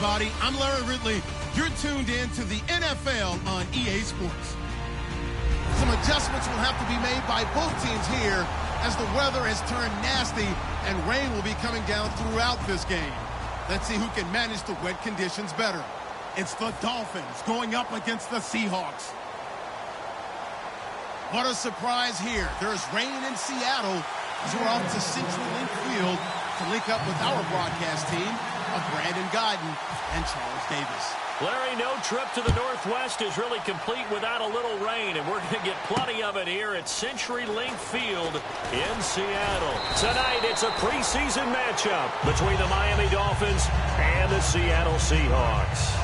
everybody. I'm Larry Ridley. You're tuned in to the NFL on EA Sports. Some adjustments will have to be made by both teams here as the weather has turned nasty and rain will be coming down throughout this game. Let's see who can manage the wet conditions better. It's the Dolphins going up against the Seahawks. What a surprise here. There's rain in Seattle as we're off to Central Link Field to link up with our broadcast team of Brandon Godden and Charles Davis. Larry, no trip to the Northwest is really complete without a little rain, and we're going to get plenty of it here at Century Link Field in Seattle. Tonight, it's a preseason matchup between the Miami Dolphins and the Seattle Seahawks.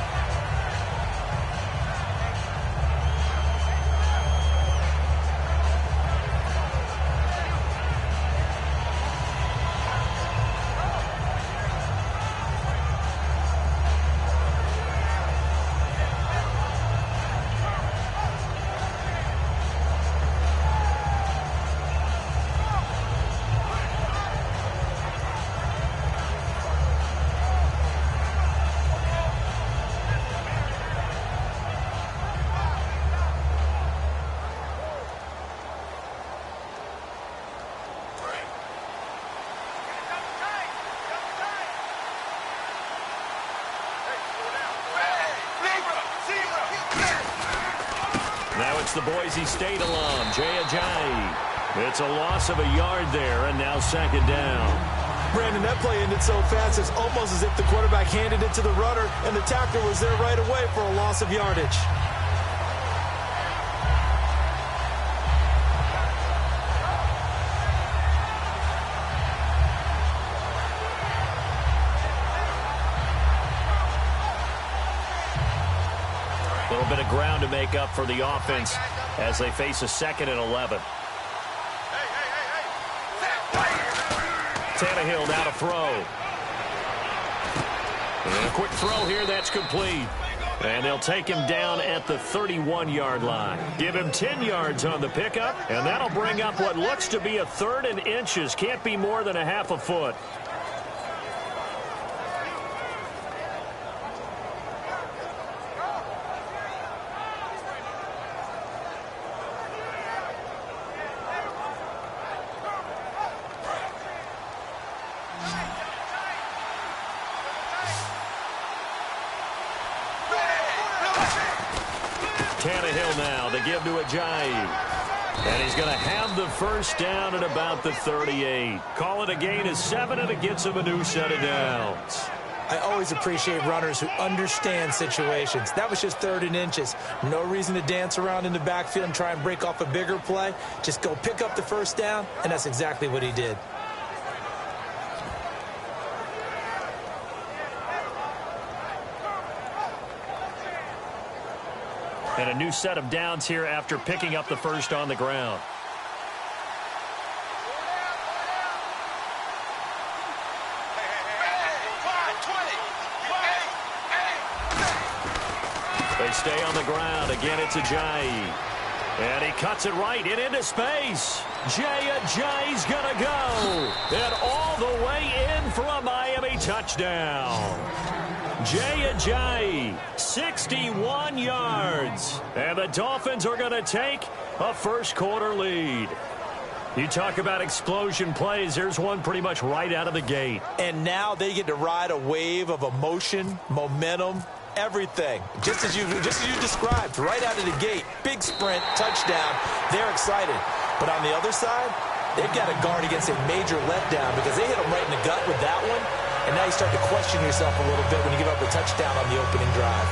Now it's the Boise State alum, Jay Ajayi. It's a loss of a yard there, and now second down. Brandon, that play ended so fast, it's almost as if the quarterback handed it to the runner, and the tackler was there right away for a loss of yardage. A little bit of ground to make up for the offense as they face a 2nd and 11. Tannehill now to throw. And a quick throw here, that's complete. And they'll take him down at the 31-yard line. Give him 10 yards on the pickup, and that'll bring up what looks to be a 3rd and inches. Can't be more than a half a foot. Tannehill now to give to Ajayi. And he's going to have the first down at about the 38. Call it a gain of 7, and it gets him a new set of downs. I always appreciate runners who understand situations. That was just 3rd and inches. No reason to dance around in the backfield and try and break off a bigger play. Just go pick up the first down, and that's exactly what he did. And a new set of downs here after picking up the first on the ground. They stay on the ground. Again, it's Ajayi. And he cuts it right and into space. Jay Ajayi's going to go. And all the way in for a Miami touchdown. Jay Ajayi, 61 yards. And the Dolphins are going to take a first-quarter lead. You talk about explosion plays. There's one pretty much right out of the gate. And now they get to ride a wave of emotion, momentum, everything. Just as you described, right out of the gate. Big sprint, touchdown. They're excited. But on the other side, they've got to guard against a major letdown because they hit them right in the gut with that one. And now you start to question yourself a little bit when you give up a touchdown on the opening drive.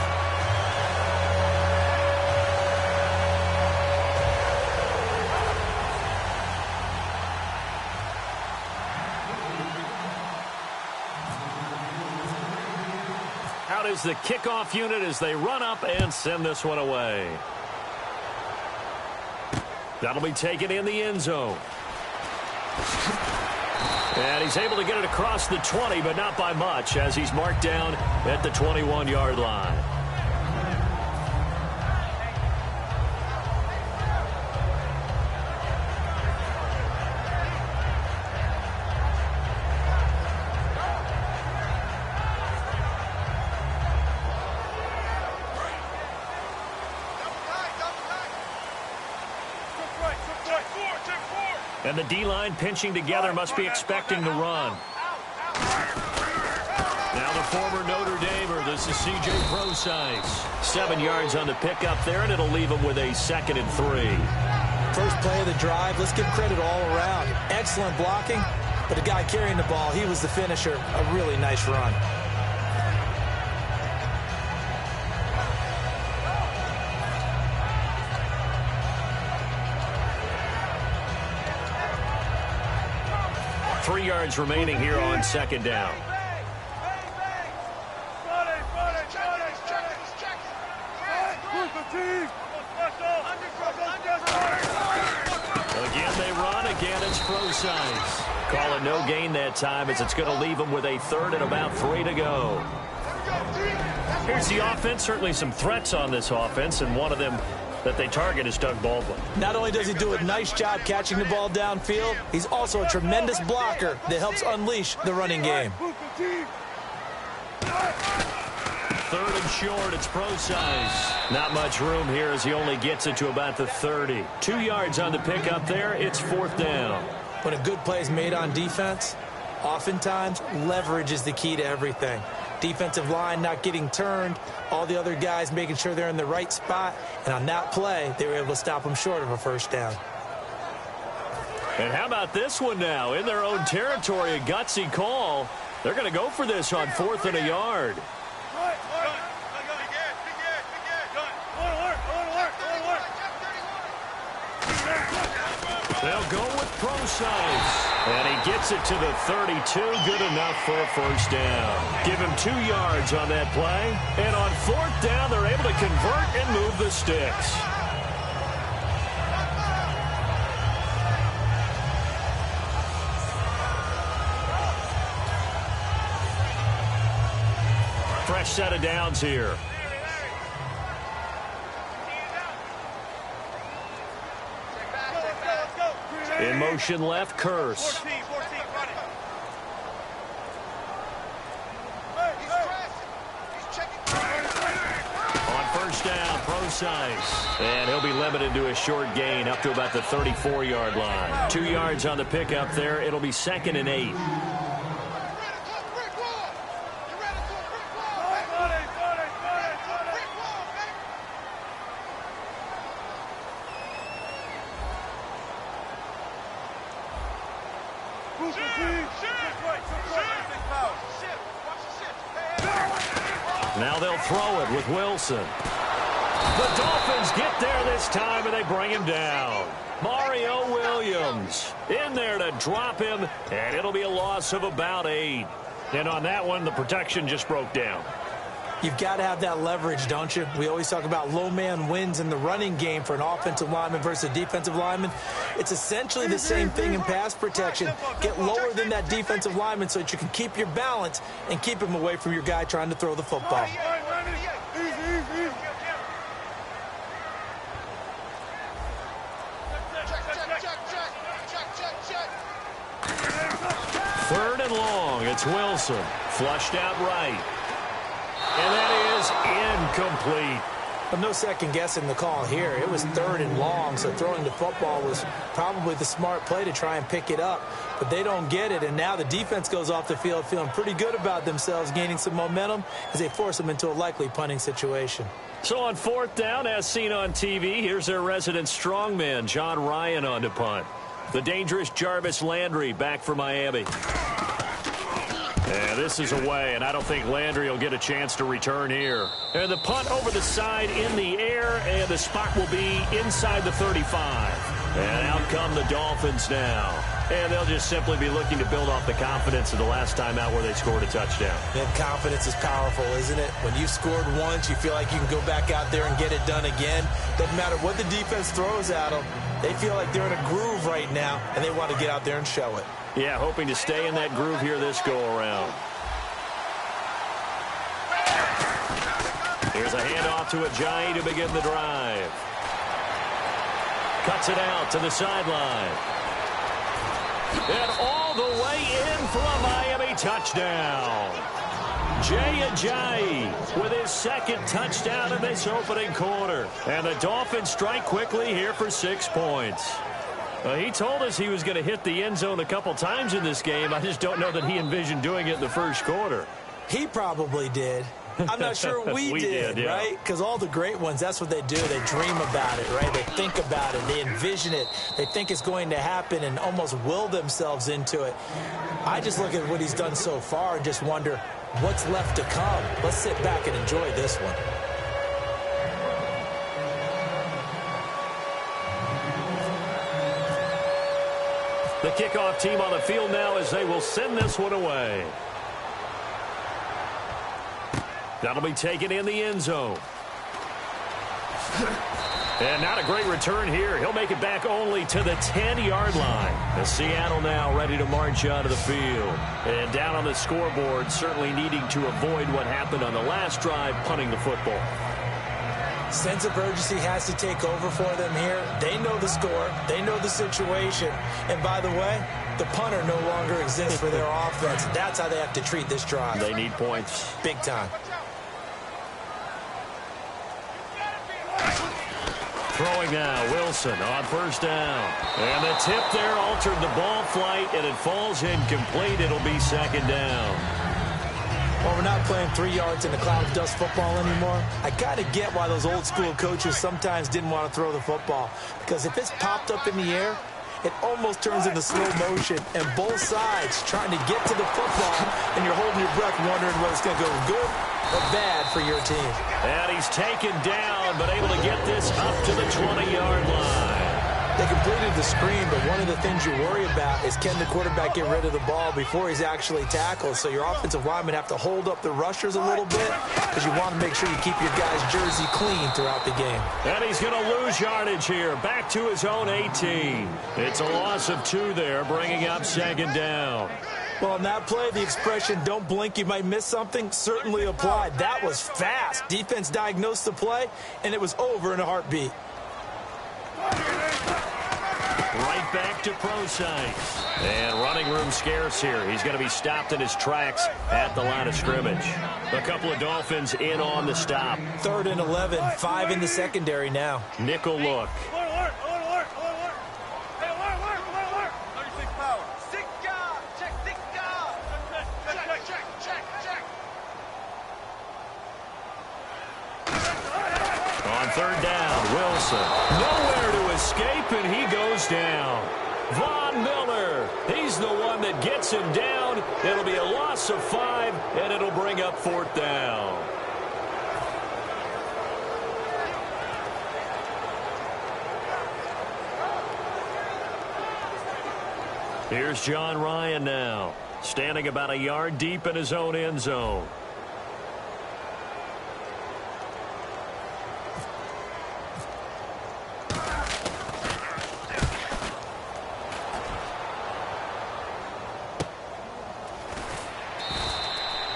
Out is the kickoff unit as they run up and send this one away. That'll be taken in the end zone. And he's able to get it across the 20, but not by much, as he's marked down at the 21-yard line. And the D-line pinching together must be expecting the run. Now the former Notre Damer, this is C.J. Procise. 7 yards on the pickup there, and it'll leave him with a 2nd and 3. First play of the drive, let's give credit all around. Excellent blocking, but the guy carrying the ball, he was the finisher. A really nice run. Three yards remaining here on 2nd down. Again they run, again it's Procise. Call it no gain that time as it's going to leave them with a 3rd and about 3 to go. Here's the offense, certainly some threats on this offense, and one of them that they target is Doug Baldwin. Not only does he do a nice job catching the ball downfield, he's also a tremendous blocker that helps unleash the running game. 3rd and short, it's Procise. Not much room here as he only gets it to about the 30. 2 yards on the pickup there, it's 4th down. When a good play is made on defense, oftentimes leverage is the key to everything. Defensive line not getting turned, all the other guys making sure they're in the right spot, and on that play, they were able to stop them short of a 1st down. And how about this one now? In their own territory, a gutsy call. They're going to go for this on 4th and a yard. They'll go with Procise. And he gets it to the 32. Good enough for a 1st down. Give him 2 yards on that play. And on 4th down, they're able to convert and move the sticks. Fresh set of downs here. In motion left, Curse. On 1st down, Procise. And he'll be limited to a short gain up to about the 34-yard line. 2 yards on the pickup there. It'll be 2nd and 8. Now they'll throw it with Wilson. The Dolphins get there this time, and they bring him down. Mario Williams in there to drop him, and it'll be a loss of about 8. And on that one, the protection just broke down. You've got to have that leverage, don't you? We always talk about low man wins in the running game for an offensive lineman versus a defensive lineman. It's essentially the same thing in pass protection. Get lower than that defensive lineman so that you can keep your balance and keep him away from your guy trying to throw the football. Third and long, it's Wilson. Flushed out right. And that is incomplete. But no second guessing the call here. It was 3rd and long, so throwing the football was probably the smart play to try and pick it up. But they don't get it, and now the defense goes off the field feeling pretty good about themselves, gaining some momentum as they force them into a likely punting situation. So on 4th down, as seen on TV, here's their resident strongman, John Ryan, on to punt. The dangerous Jarvis Landry back for Miami. And this is away, and I don't think Landry will get a chance to return here. And the punt over the side in the air, and the spot will be inside the 35. And out come the Dolphins now. And they'll just simply be looking to build off the confidence of the last time out where they scored a touchdown. And confidence is powerful, isn't it? When you scored once, you feel like you can go back out there and get it done again. Doesn't matter what the defense throws at them. They feel like they're in a groove right now, and they want to get out there and show it. Yeah, hoping to stay in that groove here this go-around. Here's a handoff to Ajayi to begin the drive. Cuts it out to the sideline. And all the way in for a Miami touchdown. Jay Ajayi with his 2nd touchdown in this opening quarter. And the Dolphins strike quickly here for 6 points. He told us he was going to hit the end zone a couple times in this game. I just don't know that he envisioned doing it in the first quarter. He probably did. I'm not sure we did, yeah. right? Because all the great ones, that's what they do. They dream about it, right? They think about it. They envision it. They think it's going to happen and almost will themselves into it. I just look at what he's done so far and just wonder what's left to come. Let's sit back and enjoy this one. The kickoff team on the field now as they will send this one away. That'll be taken in the end zone. And not a great return here. He'll make it back only to the 10-yard line. As Seattle now ready to march out of the field. And down on the scoreboard, certainly needing to avoid what happened on the last drive, punting the football. Sense of urgency has to take over for them here. They know the score. They know the situation. And by the way, the punter no longer exists for their offense. That's how they have to treat this drive. They need points. Big time. Throwing now, Wilson on first down. And the tip there altered the ball flight, and it falls incomplete. It'll be second down. Well, we're not playing 3 yards in the cloud of dust football anymore. I kind of get why those old school coaches sometimes didn't want to throw the football. Because if it's popped up in the air, it almost turns into slow motion. And both sides trying to get to the football, and you're holding your breath wondering whether it's going to go good or bad for your team. And he's taken down, but able to get this up to the 20-yard line. They completed the screen, but one of the things you worry about is can the quarterback get rid of the ball before he's actually tackled. So your offensive linemen have to hold up the rushers a little bit because you want to make sure you keep your guy's jersey clean throughout the game. And he's going to lose yardage here, back to his own 18. It's a loss of 2 there, bringing up second down. Well, on that play, the expression, don't blink, you might miss something, certainly applied. That was fast. Defense diagnosed the play, and it was over in a heartbeat. Right back to Procise. And running room scarce here. He's going to be stopped in his tracks at the line of scrimmage. A couple of Dolphins in on the stop. 3rd and 11, 5 in the secondary now. Nickel look. On 3rd down, Wilson. Nowhere to escape, and he goes down. Von Miller, he's the one that gets him down. It'll be a loss of 5, and it'll bring up 4th down. Here's John Ryan now, standing about a yard deep in his own end zone.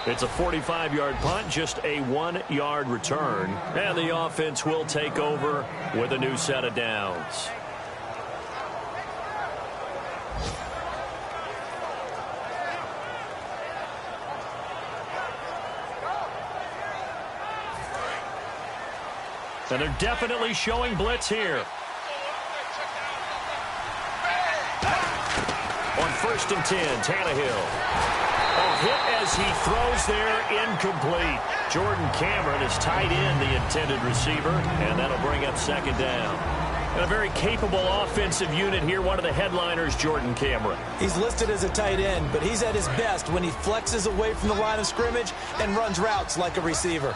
It's a 45-yard punt, just a 1-yard return. And the offense will take over with a new set of downs. And they're definitely showing blitz here. On 1st and 10, Tannehill. A hit as he throws there, incomplete. Jordan Cameron is tight end, the intended receiver, and that'll bring up second down. And a very capable offensive unit here. One of the headliners, Jordan Cameron. He's listed as a tight end, but he's at his best when he flexes away from the line of scrimmage and runs routes like a receiver.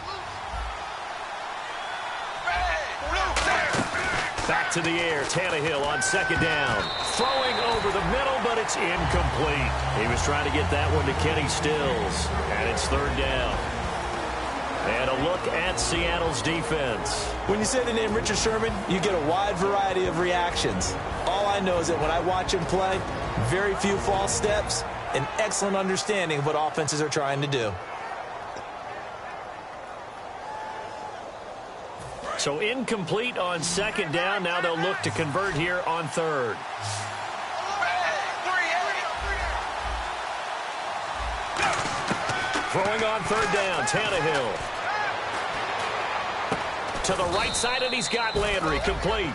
Back to the air, Tannehill on second down. Throwing over the middle, but it's incomplete. He was trying to get that one to Kenny Stills, and it's 3rd down. And a look at Seattle's defense. When you say the name Richard Sherman, you get a wide variety of reactions. All I know is that when I watch him play, very few false steps, an excellent understanding of what offenses are trying to do. So incomplete on second down. Now they'll look to convert here on 3rd. Throwing on 3rd down, Tannehill. To the right side, and he's got Landry complete.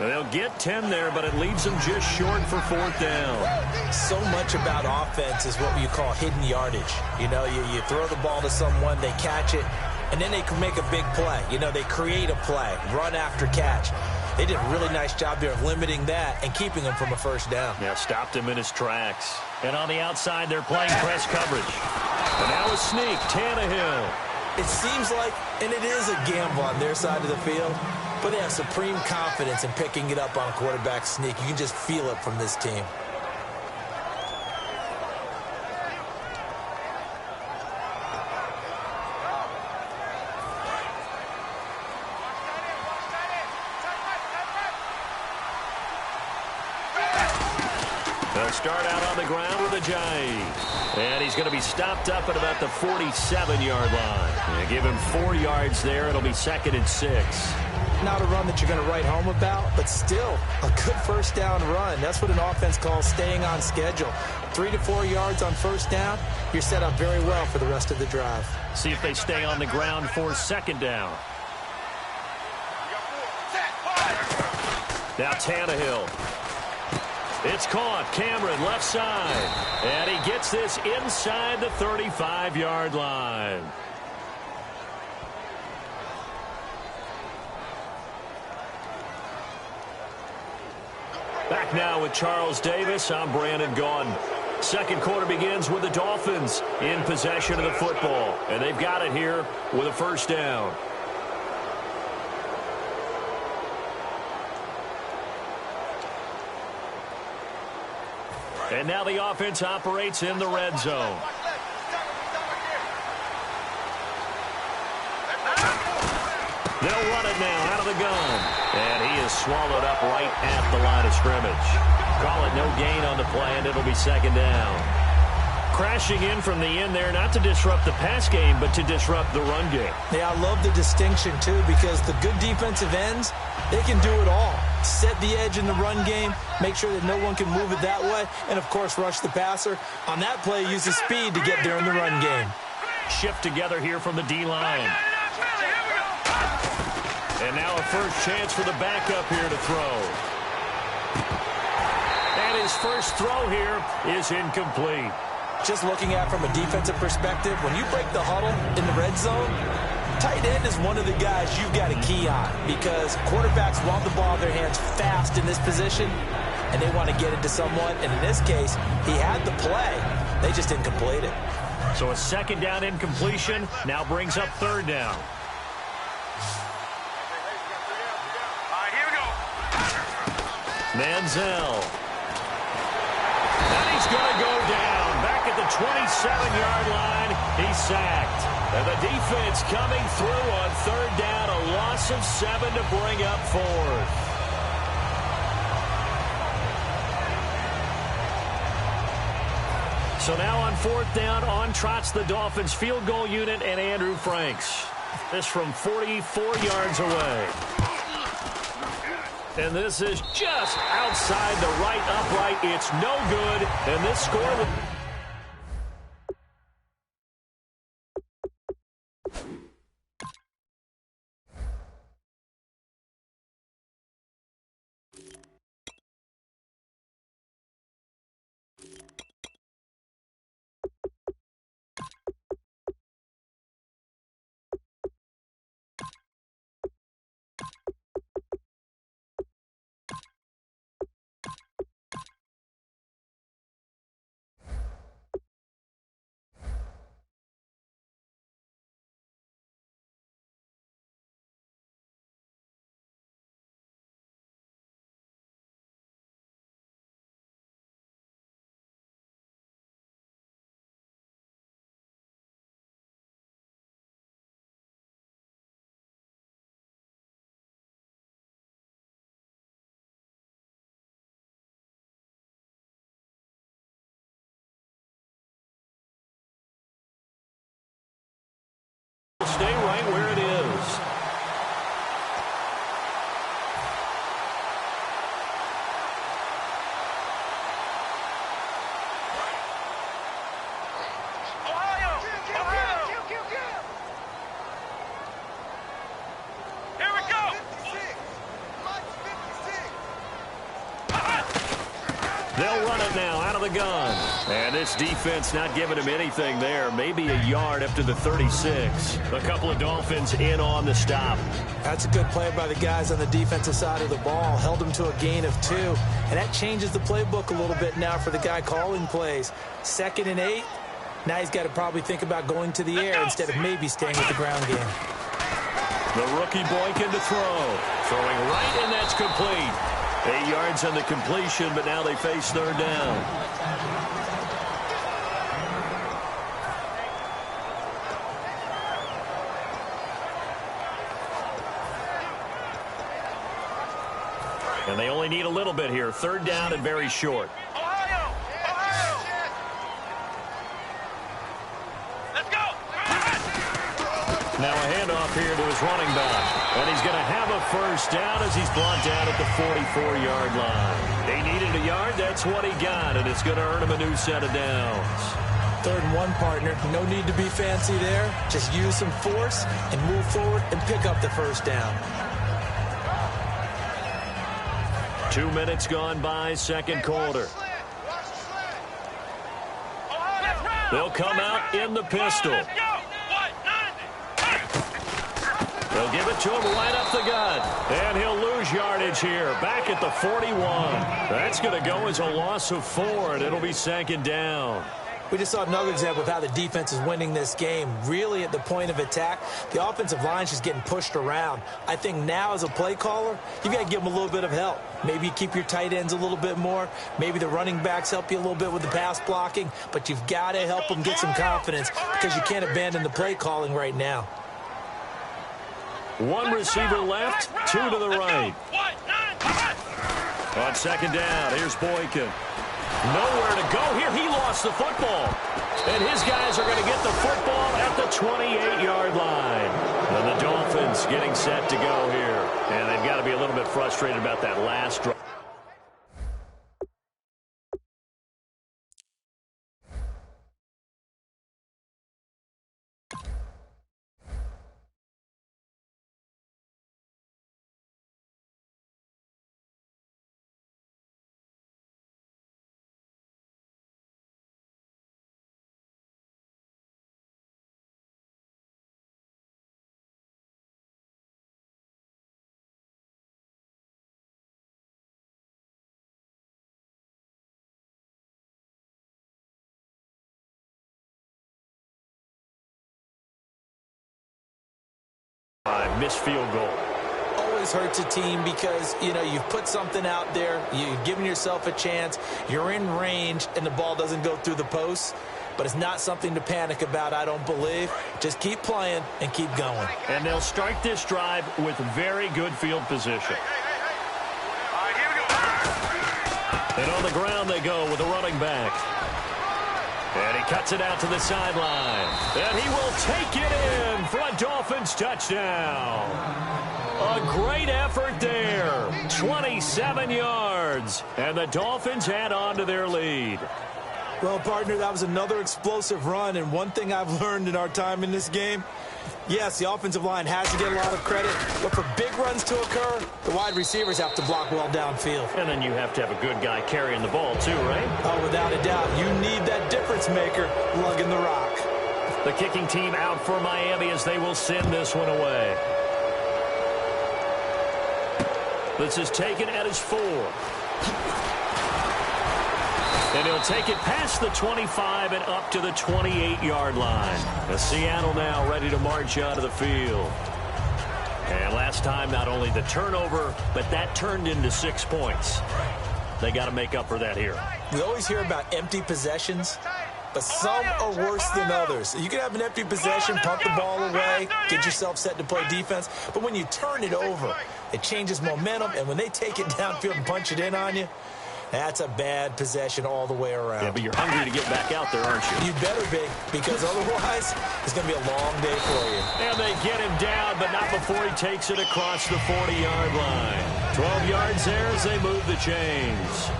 They'll get 10 there, but it leaves them just short for fourth down. So much about offense is what you call hidden yardage. You know, you throw the ball to someone, they catch it, and then they can make a big play. You know, they create a play, run after catch. They did a really nice job there of limiting that and keeping him from a first down. Yeah, stopped him in his tracks. And on the outside, they're playing press coverage. And now a sneak, Tannehill. It seems like, and it is a gamble on their side of the field, but they have supreme confidence in picking it up on a quarterback sneak. You can just feel it from this team. They'll start out on the ground with a Ajayi. And he's going to be stopped up at about the 47-yard line. Yeah, give him 4 yards there. It'll be 2nd and 6. Not a run that you're going to write home about, but still a good first down run. That's what an offense calls staying on schedule. 3 to 4 yards on first down, you're set up very well for the rest of the drive. See if they stay on the ground for 2nd down. Now Tannehill. It's caught. Cameron left side. And he gets this inside the 35-yard line. Back now with Charles Davis. I'm Brandon Gaudin. Second quarter begins with the Dolphins in possession of the football. And they've got it here with a first down. And now the offense operates in the red zone. They'll run it now out of the gun. And he is swallowed up right at the line of scrimmage. Call it no gain on the play, and it'll be 2nd down. Crashing in from the end there, not to disrupt the pass game, but to disrupt the run game. Yeah, I love the distinction, too, because the good defensive ends, they can do it all. Set the edge in the run game, make sure that no one can move it that way, and, of course, rush the passer. On that play, use the speed to get there in the run game. Shift together here from the D-line. And now a first chance for the backup here to throw. And his first throw here is incomplete. Just looking at from a defensive perspective, when you break the huddle in the red zone, tight end is one of the guys you've got to key on because quarterbacks want the ball in their hands fast in this position, and they want to get it to someone. And in this case, he had the play. They just didn't complete it. So a 2nd down incompletion now brings up 3rd down. Manziel. And he's going to go down. Back at the 27-yard line, he's sacked. And the defense coming through on 3rd down. A loss of 7 to bring up 4th. So now on 4th down, on trots the Dolphins field goal unit and Andrew Franks. This from 44 yards away. And this is just outside the right upright. It's no good. And this score... of the gun. And this defense not giving him anything there. Maybe a yard up to the 36. A couple of Dolphins in on the stop. That's a good play by the guys on the defensive side of the ball. Held them to a gain of 2. And that changes the playbook a little bit now for the guy calling plays. 2nd and 8. Now he's got to probably think about going to the air instead of maybe staying with the ground game. The rookie Boykin to throw. Throwing right, and that's complete. 8 yards on the completion, but now they face 3rd down. And they only need a little bit here. 3rd down and very short. Now a handoff here to his running back. And he's going to have a 1st down as he's brought down at the 44-yard line. He needed a yard. That's what he got, and it's going to earn him a new set of downs. 3rd and 1, partner. No need to be fancy there. Just use some force and move forward and pick up the 1st down. 2 minutes gone by, 2nd quarter. They'll come out in the pistol. They'll give it to him right up the gut. And he'll lose yardage here. Back at the 41. That's going to go as a loss of 4, and it'll be 2nd down. We just saw another example of how the defense is winning this game. Really at the point of attack, the offensive line is just getting pushed around. I think now as a play caller, you've got to give them a little bit of help. Maybe you keep your tight ends a little bit more. Maybe the running backs help you a little bit with the pass blocking. But you've got to help them get some confidence because you can't abandon the play calling right now. 1 receiver left, 2 to the right. On 2nd down, here's Boykin. Nowhere to go here. He lost the football. And his guys are going to get the football at the 28-yard line. And the Dolphins getting set to go here. And they've got to be a little bit frustrated about that last drive. Missed field goal. Always hurts a team because, you've put something out there, you've given yourself a chance, you're in range, and the ball doesn't go through the posts. But it's not something to panic about, I don't believe. Just keep playing and keep going. And they'll start this drive with very good field position. And on the ground they go with a running back. And he cuts it out to the sideline. And he will take it in for a Dolphins touchdown. A great effort there. 27 yards. And the Dolphins add on to their lead. Well, partner, that was another explosive run. And one thing I've learned in our time in this game, yes, the offensive line has to get a lot of credit, but for big runs to occur, the wide receivers have to block well downfield. And then you have to have a good guy carrying the ball too, right? Oh, without a doubt. You need that difference maker lugging the rock. The kicking team out for Miami as they will send this one away. This is taken at his 4. And he'll take it past the 25 and up to the 28-yard line. As Seattle now ready to march out of the field. And last time, not only the turnover, but that turned into 6 points. They got to make up for that here. We always hear about empty possessions, but some are worse than others. You can have an empty possession, punt the ball away, get yourself set to play defense. But when you turn it over, it changes momentum. And when they take it downfield and punch it in on you, that's a bad possession all the way around. Yeah, but you're hungry to get back out there, aren't you? You better be, because otherwise it's going to be a long day for you. And they get him down, but not before he takes it across the 40-yard line. 12 yards there as they move the chains.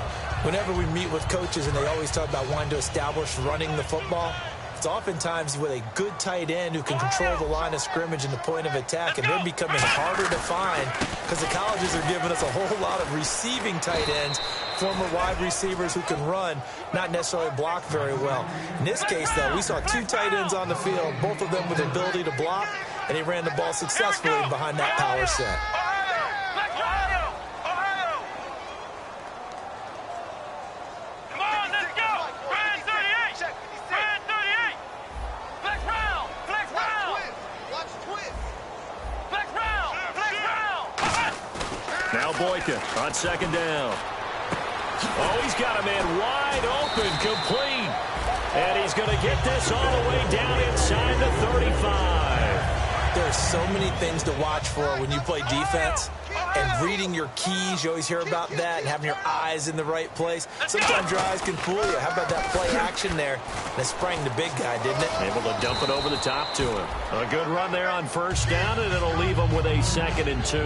Whenever we meet with coaches and they always talk about wanting to establish running the football, It's oftentimes with a good tight end who can control the line of scrimmage and the point of attack, and they're becoming harder to find because the colleges are giving us a whole lot of receiving tight ends, former wide receivers who can run, not necessarily block very well. In this case, though, we saw two tight ends on the field, both of them with the ability to block, and he ran the ball successfully behind that power set. Now Boykin on second down. Oh, he's got a man wide open, complete. And he's going to get this all the way down inside the 35. There's so many things to watch for when you play defense. And reading your keys, you always hear about that, and having your eyes in the right place. Sometimes your eyes can fool you. How about that play action there? That sprang the big guy, didn't it? Able to dump it over the top to him. A good run there on first down, and it'll leave him with a 2nd and 2.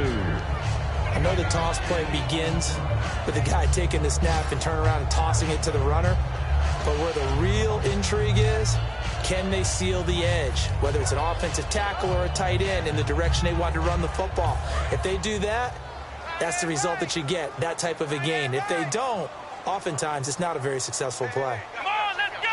I know the toss play begins with the guy taking the snap and turning around and tossing it to the runner. But where the real intrigue is, can they seal the edge? Whether it's an offensive tackle or a tight end in the direction they want to run the football. If they do that, that's the result that you get, that type of a gain. If they don't, oftentimes it's not a very successful play. Come on, let's go!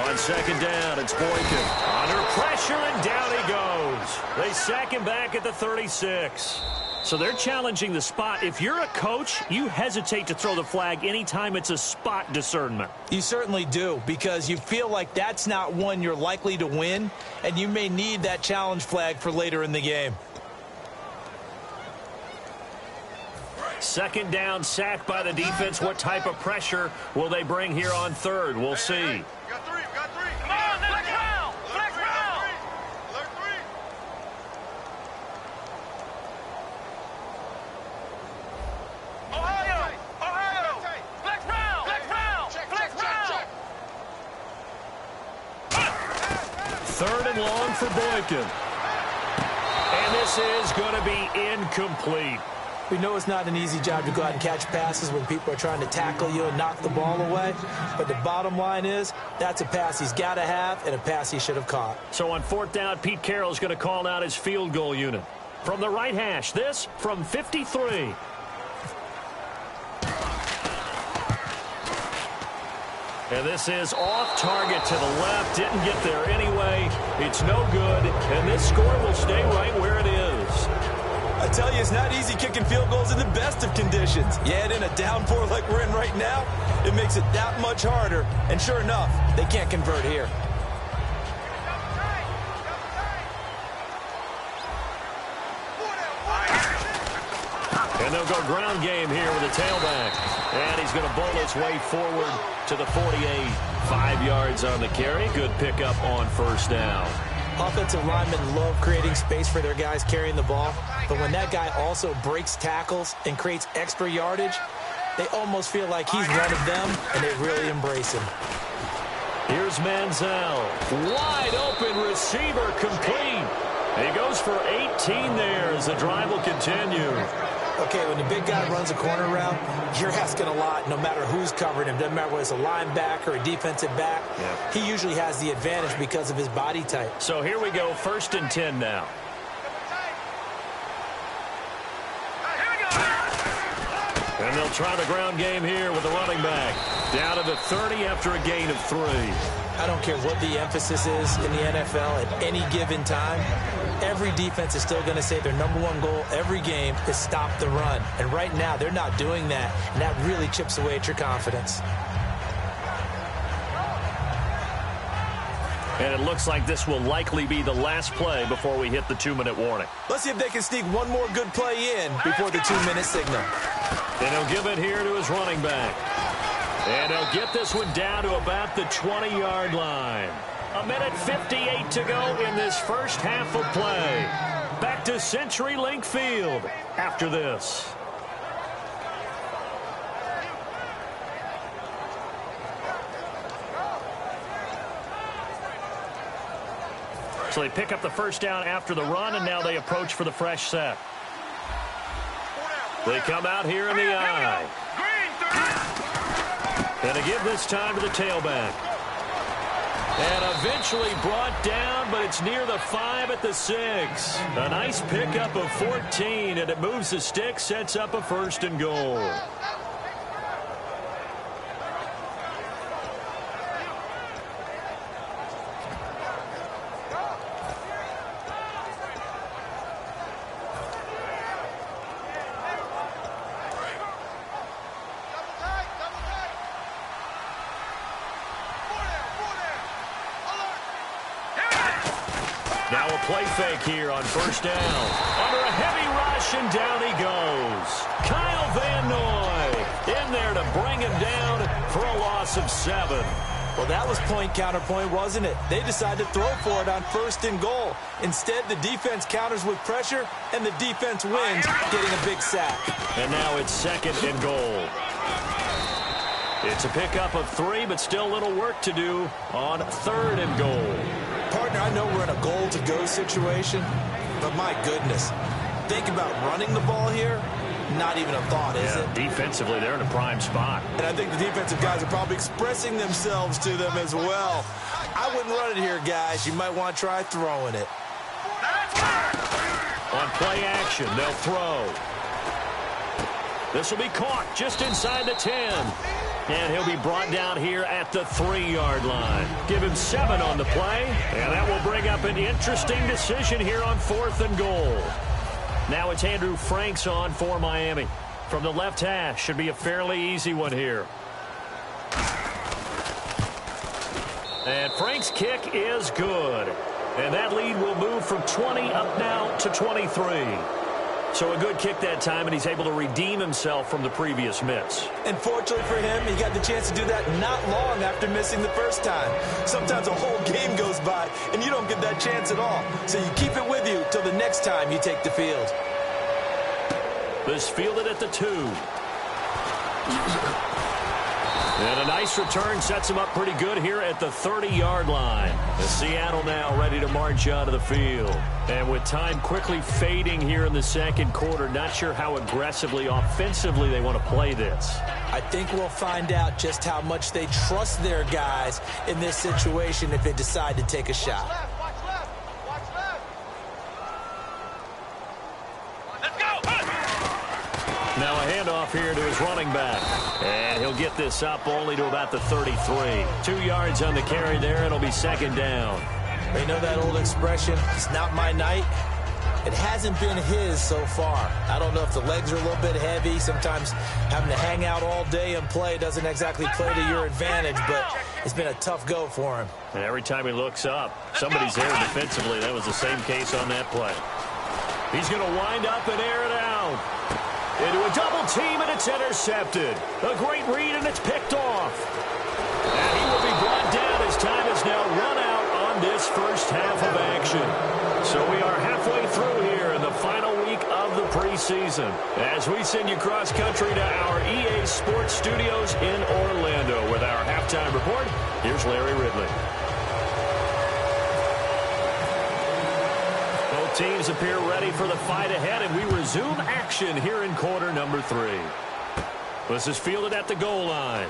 On second down, it's Boykin. Under pressure, and down he goes. They sack him back at the 36. So they're challenging the spot. If you're a coach, you hesitate to throw the flag anytime it's a spot discernment. You certainly do, because you feel like that's not one you're likely to win, and you may need that challenge flag for later in the game. Second down, sack by the defense. What type of pressure will they bring here on third? We'll see. Got three. Come on, let's go! Flex round! Alert three. Ohio! Flex round! Check. Third and long for Boykin. And this is going to be incomplete. We know it's not an easy job to go out and catch passes when people are trying to tackle you and knock the ball away. But the bottom line is, that's a pass he's got to have and a pass he should have caught. So on fourth down, Pete Carroll's going to call out his field goal unit. From the right hash, this from 53. And this is off target to the left. Didn't get there anyway. It's no good. And this score will stay right where it is. I tell you, it's not easy kicking field goals in the best of conditions. You add in a downpour like we're in right now, it makes it that much harder. And sure enough, they can't convert here. And they'll go ground game here with a tailback. And he's going to bowl his way forward to the 48. 5 yards on the carry. Good pickup on first down. Offensive linemen love creating space for their guys carrying the ball, but when that guy also breaks tackles and creates extra yardage, they almost feel like he's one of them, and they really embrace him. Here's Manziel. Wide open receiver, complete. He goes for 18 there as the drive will continue. Okay, when the big guy runs a corner route, you're asking a lot no matter who's covering him. Doesn't matter whether it's a linebacker or a defensive back. Yeah. He usually has the advantage because of his body type. So here we go, 1st and 10 now. And they'll try the ground game here with the running back. Down to the 30 after a gain of 3. I don't care what the emphasis is in the NFL at any given time. Every defense is still going to say their #1 goal every game is stop the run. And right now, they're not doing that, and that really chips away at your confidence. And it looks like this will likely be the last play before we hit the 2-minute warning. Let's see if they can sneak one more good play in before the 2-minute signal. And he'll give it here to his running back. And he'll get this one down to about the 20-yard line. 1:58 to go in this first half of play. Back to CenturyLink Field after this. So they pick up the first down after the run, and now they approach for the fresh set. They come out here in the I. And they give this time to the tailback. And eventually brought down, but it's near the 5 at the 6. A nice pickup of 14, and it moves the stick, sets up a 1st and goal. Now a play fake here on 1st down. Under a heavy rush, and down he goes. Kyle Van Noy in there to bring him down for a loss of 7. Well, that was point counterpoint, wasn't it? They decided to throw for it on 1st and goal. Instead, the defense counters with pressure, and the defense wins, getting a big sack. And now it's 2nd and goal. It's a pickup of 3, but still a little work to do on 3rd and goal. Partner, I know we're in a goal-to-go situation, but my goodness, think about running the ball here. Not even a thought, is it? Defensively, they're in a prime spot. And I think the defensive guys are probably expressing themselves to them as well. I wouldn't run it here, guys. You might want to try throwing it. On play action, they'll throw. This will be caught just inside the 10. And he'll be brought down here at the 3-yard line. Give him 7 on the play, and that will bring up an interesting decision here on 4th and goal. Now it's Andrew Franks on for Miami. From the left hash, should be a fairly easy one here. And Frank's kick is good. And that lead will move from 20 up now to 23. So a good kick that time, and he's able to redeem himself from the previous miss. And fortunately for him, he got the chance to do that not long after missing the first time. Sometimes a whole game goes by, and you don't get that chance at all. So you keep it with you till the next time you take the field. This fielded at the 2. And a nice return sets him up pretty good here at the 30-yard line. The Seattle now ready to march out of the field. And with time quickly fading here in the 2nd quarter, not sure how aggressively, offensively they want to play this. I think we'll find out just how much they trust their guys in this situation if they decide to take a shot. Now a handoff here to his running back. And he'll get this up only to about the 33. 2 yards on the carry there. It'll be 2nd down. They know that old expression, it's not my night. It hasn't been his so far. I don't know if the legs are a little bit heavy. Sometimes having to hang out all day and play doesn't exactly play to your advantage, but it's been a tough go for him. And every time he looks up, somebody's there defensively. That was the same case on that play. He's going to wind up and air it out. Into a double team, and it's intercepted. A great read, and it's picked off. And he will be brought down as time is now run out on this first half of action. So we are halfway through here in the final week of the preseason. As we send you cross-country to our EA Sports Studios in Orlando with our halftime report, here's Larry Ridley. Teams appear ready for the fight ahead, and we resume action here in quarter number 3. This is fielded at the goal line.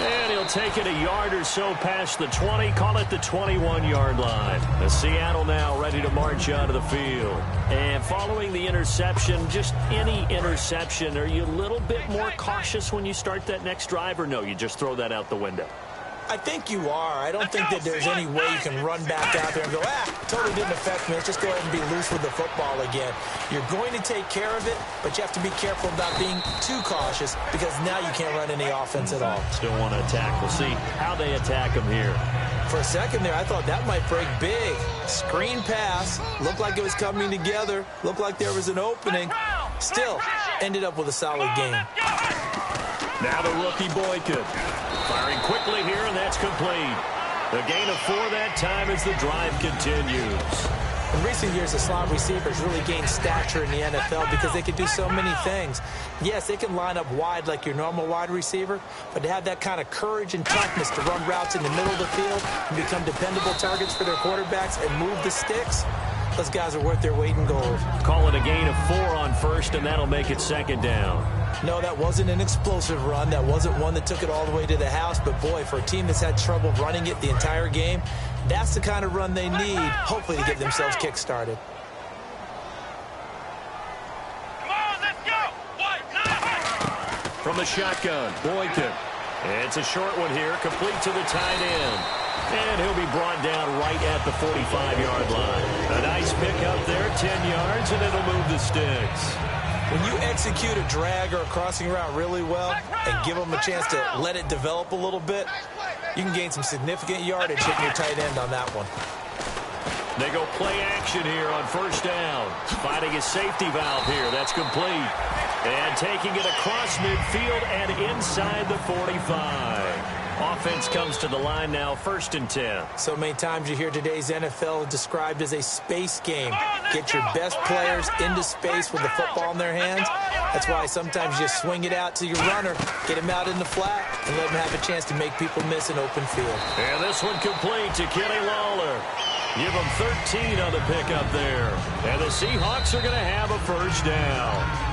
And he'll take it a yard or so past the 20, call it the 21-yard line. The Seattle now ready to march out of the field. And following the interception, just any interception, are you a little bit more cautious when you start that next drive, or no, you just throw that out the window? I think you are. I don't think that there's any way you can run back out there and go, totally didn't affect me. Let's just go ahead and be loose with the football again. You're going to take care of it, but you have to be careful about being too cautious because now you can't run any offense at all. Still want to attack. We'll see how they attack him here. For a second there, I thought that might break big. Screen pass. Looked like it was coming together. Looked like there was an opening. Still, ended up with a solid game. Now the rookie Boykin. Firing quickly here, and that's complete. The gain of 4 that time as the drive continues. In recent years, the slot receivers really gained stature in the NFL because they can do so many things. Yes, they can line up wide like your normal wide receiver, but to have that kind of courage and toughness to run routes in the middle of the field and become dependable targets for their quarterbacks and move the sticks, Those guys are worth their weight in gold. Call it a gain of 4 on first, and that'll make it second down. No, that wasn't an explosive run. That wasn't one that took it all the way to the house. But, boy, for a team that's had trouble running it the entire game, that's the kind of run they need, hopefully, to get themselves kick-started. From the shotgun, Boykin. It's a short one here, complete to the tight end. And he'll be brought down right at the 45-yard line. A nice pickup there, 10 yards, and it'll move the sticks. When you execute a drag or a crossing route really well and give them a chance to let it develop a little bit, you can gain some significant yardage hitting your tight end on that one. They go play action here on first down. Finding a safety valve here. That's complete. And taking it across midfield and inside the 45. Offense comes to the line now, 1st and 10. So many times you hear today's NFL described as a space game. Get your best players into space with the football in their hands. That's why sometimes you just swing it out to your runner, get him out in the flat, and let him have a chance to make people miss an open field. And this one complete to Kenny Lawler. Give him 13 on the pickup there. And the Seahawks are going to have a first down.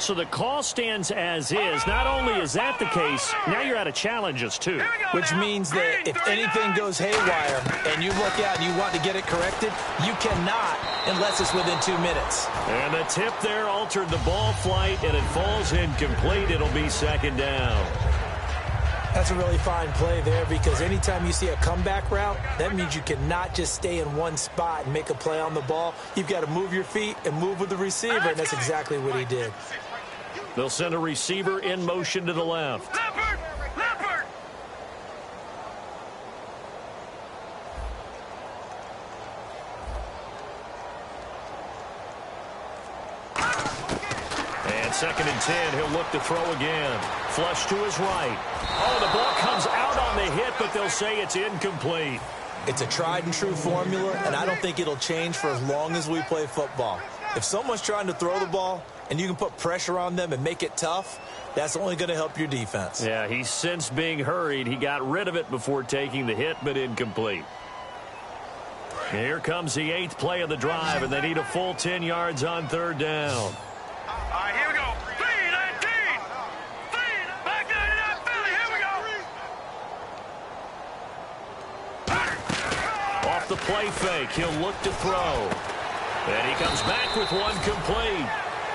So the call stands as is. Not only is that the case, now you're out of challenges, too. Which means that if anything goes haywire and you look out and you want to get it corrected, you cannot unless it's within 2 minutes. And the tip there altered the ball flight, and it falls incomplete. It'll be second down. That's a really fine play there because anytime you see a comeback route, that means you cannot just stay in one spot and make a play on the ball. You've got to move your feet and move with the receiver, and that's exactly what he did. They'll send a receiver in motion to the left. Leopard! Leopard! And 2nd and 10, he'll look to throw again. Flush to his right. Oh, the ball comes out on the hit, but they'll say it's incomplete. It's a tried and true formula, and I don't think it'll change for as long as we play football. If someone's trying to throw the ball and you can put pressure on them and make it tough, that's only going to help your defense. Yeah, he sensed being hurried. He got rid of it before taking the hit, but incomplete. Here comes the 8th play of the drive, and they need a full 10 yards on 3rd down. All right, here we go. 3-19. Back to the Philly. Here we go. Off the play fake, he'll look to throw. And he comes back with one complete.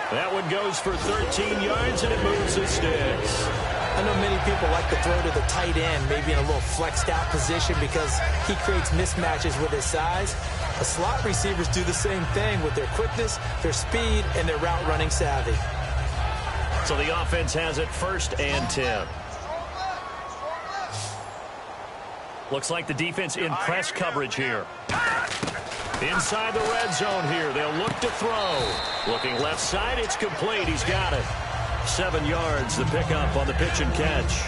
That one goes for 13 yards, and it moves the sticks. I know many people like to throw to the tight end, maybe in a little flexed out position because he creates mismatches with his size. The slot receivers do the same thing with their quickness, their speed, and their route running savvy. So the offense has it 1st and 10. Looks like the defense in press coverage here. Inside the red zone here, they'll look to throw. Looking left side, it's complete. He's got it. 7 yards, the pickup on the pitch and catch.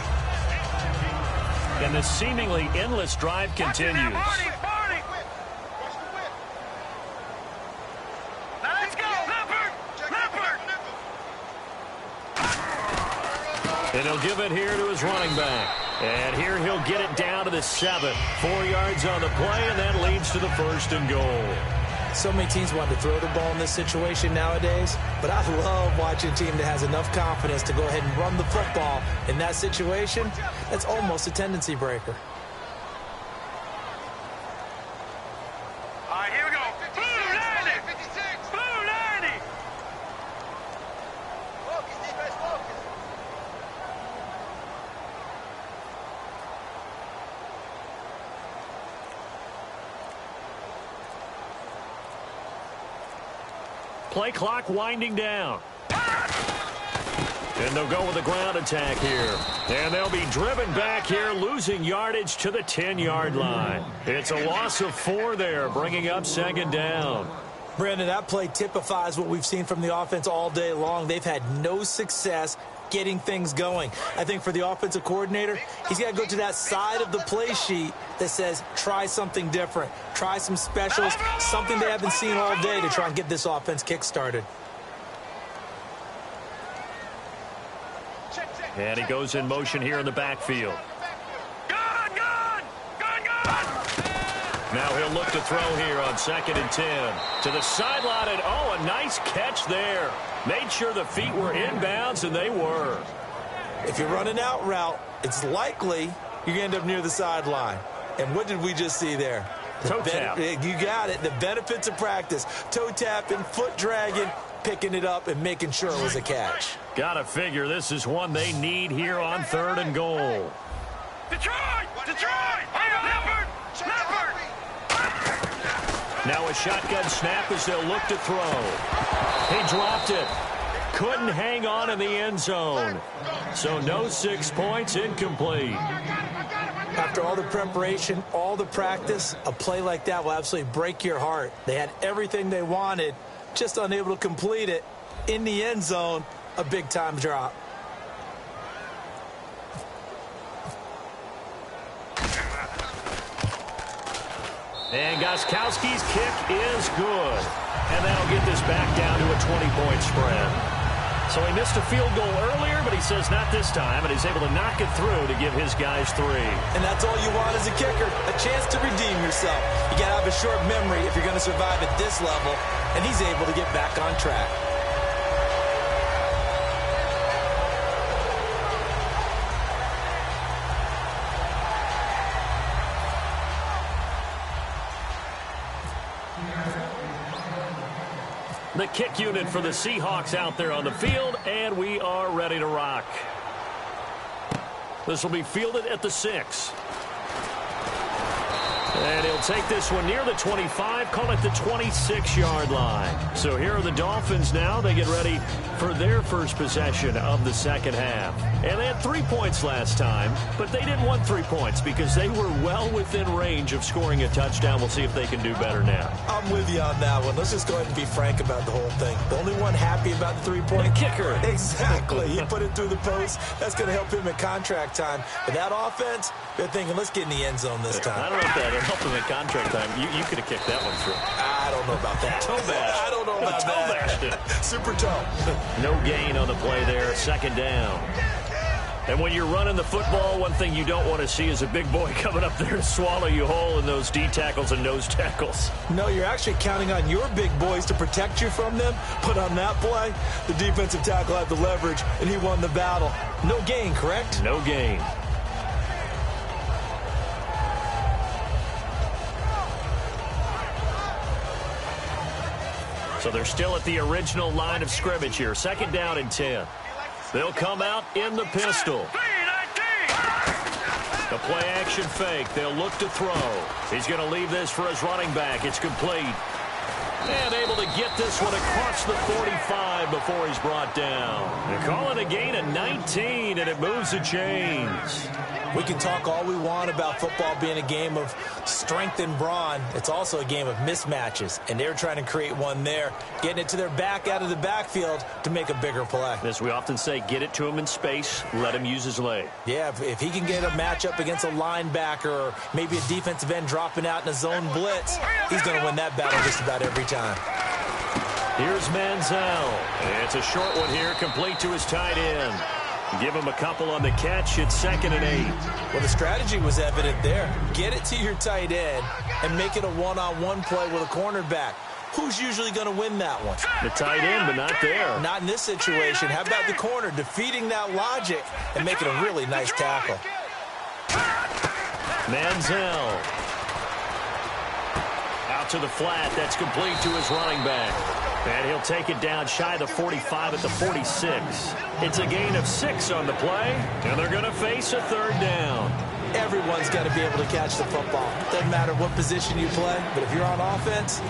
And the seemingly endless drive continues. Party. Let's go, Leopard. And he'll give it here to his running back. And here he'll get it down to the 7. 4 yards on the play, and that leads to the 1st and goal. So many teams want to throw the ball in this situation nowadays, but I love watching a team that has enough confidence to go ahead and run the football in that situation. That's almost a tendency breaker. All right, here we go. Blue 90. Blue 90. Focus, defense, focus. Play clock winding down. And they'll go with a ground attack here. And they'll be driven back here, losing yardage to the 10-yard line. It's a loss of 4 there, bringing up 2nd down. Brandon, that play typifies what we've seen from the offense all day long. They've had no success getting things going. I think for the offensive coordinator, he's got to go to that side of the play sheet that says try something different, try some specials, something they haven't seen all day to try and get this offense kick-started. And he goes in motion here in the backfield. Now he'll look to throw here on 2nd and 10. To the sideline, and oh, a nice catch there. Made sure the feet were inbounds, and they were. If you're running out route, it's likely you're going to end up near the sideline. And what did we just see there? Toe tap. You got it. The benefits of practice. Toe tapping, foot dragging, picking it up, and making sure it was a catch. Gotta figure this is one they need here on 3rd and goal. Detroit! Detroit! Leopard! Leopard! Now a shotgun snap as they'll look to throw. He dropped it. Couldn't hang on in the end zone. So no 6 points, incomplete. After all the preparation, all the practice, a play like that will absolutely break your heart. They had everything they wanted, just unable to complete it. In the end zone, a big-time drop. And Gostkowski's kick is good. And that'll get this back down to a 20-point spread. So he missed a field goal earlier, but he says not this time, and he's able to knock it through to give his guys 3. And that's all you want as a kicker, a chance to redeem yourself. You got to have a short memory if you're going to survive at this level, and he's able to get back on track. The kick unit for the Seahawks out there on the field, and we are ready to rock. This will be fielded at the 6. And he'll take this one near the 25, call it the 26-yard line. So here are the Dolphins now. They get ready for their first possession of the second half. And they had 3 points last time, but they didn't want 3 points because they were well within range of scoring a touchdown. We'll see if they can do better now. I'm with you on that one. Let's just go ahead and be frank about the whole thing. The only one happy about the 3-point kicker. Exactly. He put it through the post. That's going to help him in contract time. But that offense, they're thinking, let's get in the end zone this time. I don't know if that helped him in contract time. You could have kicked that one through. I don't know about that. Toe bash. I don't know about toe that. Bashed it. Super toe. No gain on the play there. 2nd down. And when you're running the football, one thing you don't want to see is a big boy coming up there and swallow you whole in those D tackles and nose tackles. No, you're actually counting on your big boys to protect you from them. But on that play, the defensive tackle had the leverage, and he won the battle. No gain, correct? No gain. So they're still at the original line of scrimmage here. 2nd down and 10. They'll come out in the pistol. The play action fake. They'll look to throw. He's going to leave this for his running back. It's complete. And able to get this one across the 45 before he's brought down. They're calling a gain of 19, and it moves the chains. We can talk all we want about football being a game of strength and brawn. It's also a game of mismatches, and they're trying to create one there, getting it to their back out of the backfield to make a bigger play. As we often say, get it to him in space, let him use his leg. Yeah, if he can get a matchup against a linebacker or maybe a defensive end dropping out in a zone blitz, he's going to win that battle just about every time. Here's Manziel. It's a short one here, complete to his tight end. Give him a couple on the catch. It's 2nd and 8. Well, the strategy was evident there. Get it to your tight end and make it a one-on-one play with a cornerback. Who's usually going to win that one? The tight end, but not there. Not in this situation. How about the corner defeating that logic and making a really nice tackle? Manziel. Out to the flat. That's complete to his running back. And he'll take it down shy of the 45 at the 46. It's a gain of 6 on the play, and they're going to face a 3rd down. Everyone's got to be able to catch the football. Doesn't matter what position you play, but if you're on offense,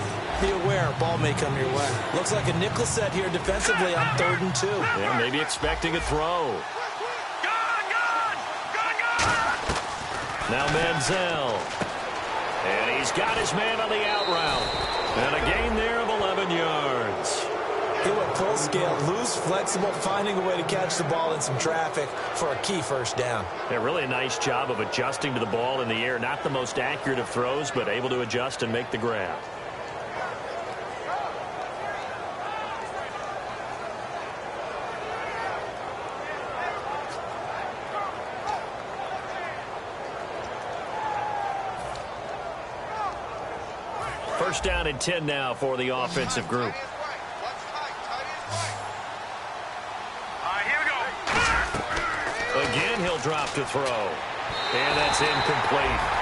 be aware, ball may come your way. Looks like a nickel set here defensively on 3rd and 2. Yeah, maybe expecting a throw. Now Manziel. And he's got his man on the out route. And a gain there of 11 yards. He went full scale, loose, flexible, finding a way to catch the ball in some traffic for a key 1st down. Yeah, really a nice job of adjusting to the ball in the air. Not the most accurate of throws, but able to adjust and make the grab. First down and 10 now for the offensive group. Here we go. Again, he'll drop to throw. And that's incomplete.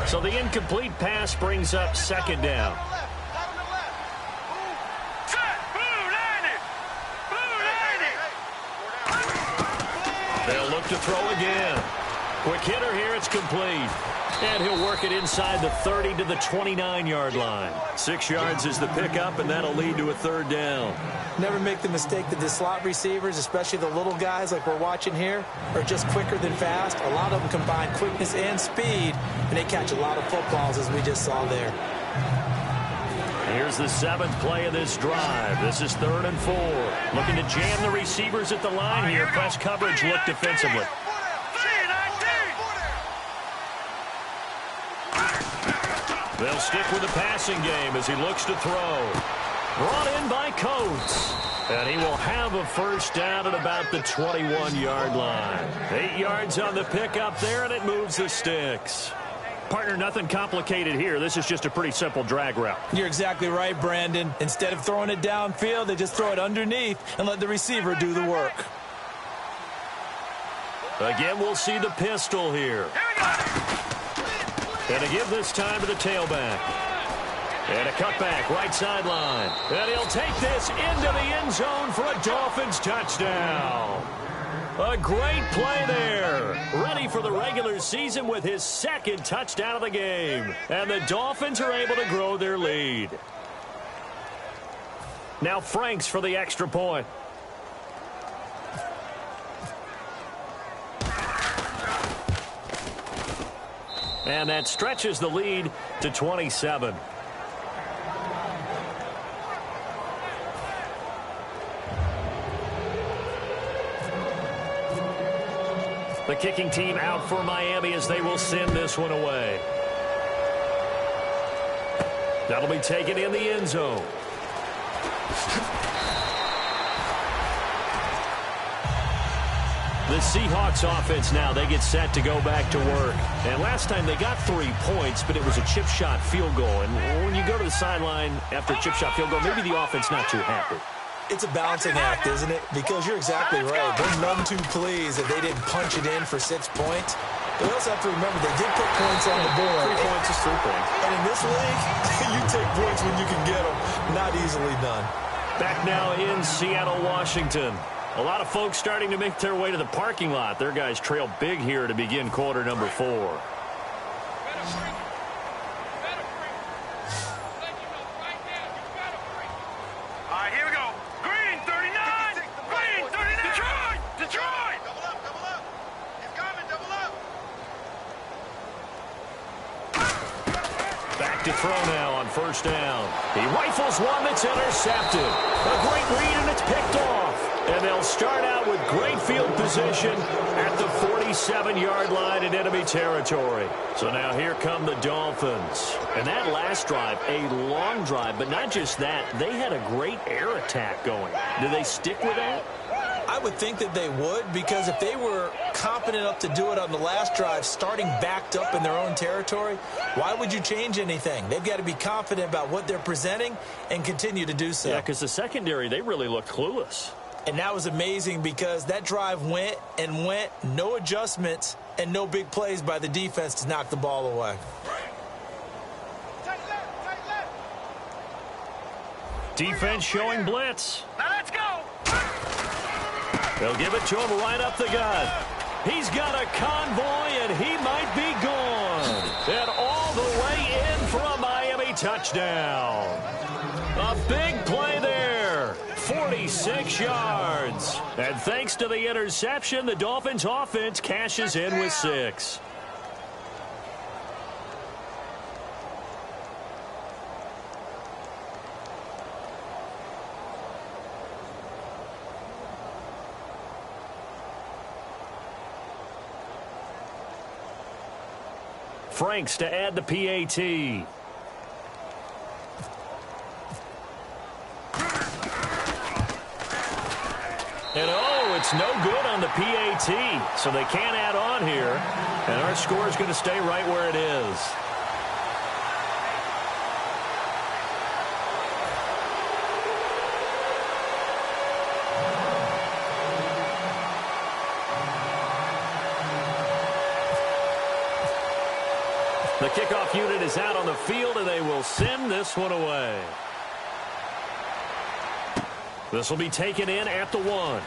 So the incomplete pass brings up 2nd down. They'll look to throw again. Quick hitter here, it's complete. And he'll work it inside the 30 to the 29-yard line. 6 yards is the pickup, and that'll lead to a 3rd down. Never make the mistake that the slot receivers, especially the little guys like we're watching here, are just quicker than fast. A lot of them combine quickness and speed, and they catch a lot of footballs, as we just saw there. Here's the 7th play of this drive. This is 3rd and 4. Looking to jam the receivers at the line here. Press coverage, look defensively. They'll stick with the passing game as he looks to throw. Brought in by Coates. And he will have a 1st down at about the 21-yard line. 8 yards on the pickup there, and it moves the sticks. Partner, nothing complicated here. This is just a pretty simple drag route. You're exactly right, Brandon. Instead of throwing it downfield, they just throw it underneath and let the receiver do the work. Again, we'll see the pistol here. And a give this time to the tailback. And a cutback, right sideline. And he'll take this into the end zone for a Dolphins touchdown. A great play there. Ready for the regular season with his 2nd touchdown of the game. And the Dolphins are able to grow their lead. Now Franks for the extra point. And that stretches the lead to 27. The kicking team out for Miami as they will send this one away. That'll be taken in the end zone. The Seahawks offense now, they get set to go back to work. And last time they got 3 points, but it was a chip shot field goal. And when you go to the sideline after a chip shot field goal, maybe the offense not too happy. It's a balancing act, isn't it? Because you're exactly right. They're none too pleased that they didn't punch it in for 6 points. But we also have to remember they did put points on the board. 3 points is 3 points. And in this league, you take points when you can get them. Not easily done. Back now in Seattle, Washington. A lot of folks starting to make their way to the parking lot. Their guys trail big here to begin quarter number 4. Here we go. Green 39. Green 39. Detroit. Back to throw now on first down. He rifles one that's intercepted. A great read, and it's picked off. And they'll start out with great field position at the 47-yard line in enemy territory. So now here come the Dolphins. And that last drive, a long drive, but not just that. They had a great air attack going. Do they stick with that? I would think that they would, because if they were confident enough to do it on the last drive, starting backed up in their own territory, why would you change anything? They've got to be confident about what they're presenting and continue to do so. Yeah, because the secondary, they really looked clueless. And that was amazing because that drive went and went, no adjustments, and no big plays by the defense to knock the ball away. Defense showing blitz. Now let's go. They'll give it to him right up the gut. He's got a convoy, and he might be gone. And all the way in for a Miami touchdown. A big play there. 46 yards. And thanks to the interception, the Dolphins offense cashes in with 6. Franks to add the PAT. And oh, it's no good on the PAT. So they can't add on here. And our score is going to stay right where it is. The kickoff unit is out on the field, and they will send this one away. This will be taken in at the 1.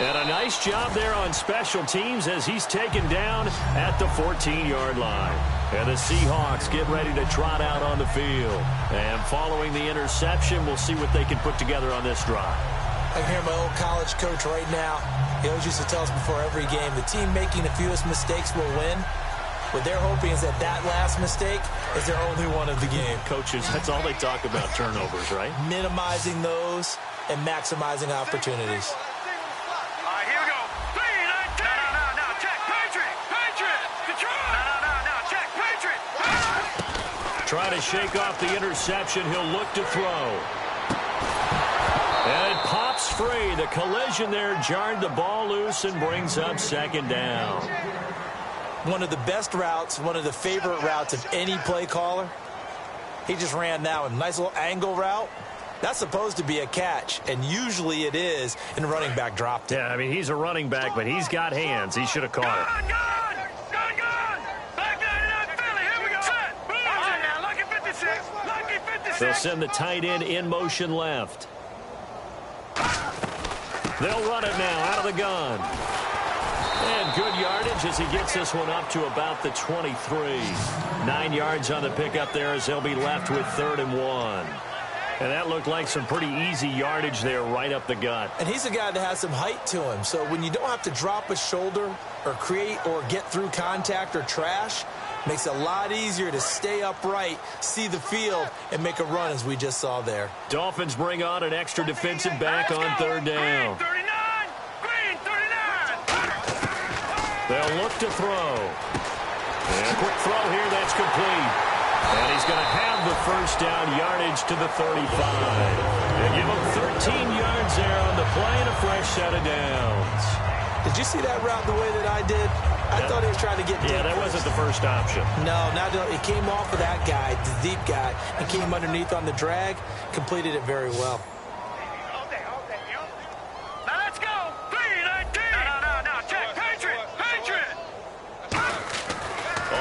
And a nice job there on special teams as he's taken down at the 14-yard line. And the Seahawks get ready to trot out on the field. And following the interception, we'll see what they can put together on this drive. I can hear my old college coach right now. He always used to tell us before every game, the team making the fewest mistakes will win. What they're hoping is that last mistake is their only one of the game. Coaches, that's all they talk about, turnovers, right? Minimizing those and maximizing opportunities. All right, here we go. 3-19. No, check. Patriot. Control. No, check. Patriot. Trying to shake off the interception. He'll look to throw. And it pops free. The collision there jarred the ball loose and brings up second down. One of the best routes, one of the favorite routes of any play caller. He just ran that one. Nice little angle route. That's supposed to be a catch, and usually it is, and the running back dropped it. Yeah, I mean, he's a running back, but he's got hands. He should have caught it. Gun. Back down in that Philly. Here we go. Set. All right, now, lucky 56. Lucky 56. They'll send the tight end in motion left. They'll run it now out of the gun. And good yardage as he gets this one up to about the 23. 9 yards on the pickup there as they'll be left with 3rd and 1. And that looked like some pretty easy yardage there right up the gut. And he's a guy that has some height to him. So when you don't have to drop a shoulder or create or get through contact or trash, makes it a lot easier to stay upright, see the field, and make a run as we just saw there. Dolphins bring on an extra defensive back on 3rd down. They'll look to throw. And a quick throw here, that's complete. And he's going to have the first down yardage to the 35. They give him 13 yards there on the play and a fresh set of downs. Did you see that route the way that I did? I thought he was trying to get deep. Yeah, that wasn't the first option. No, it came off of that guy, the deep guy, and came underneath on the drag, completed it very well.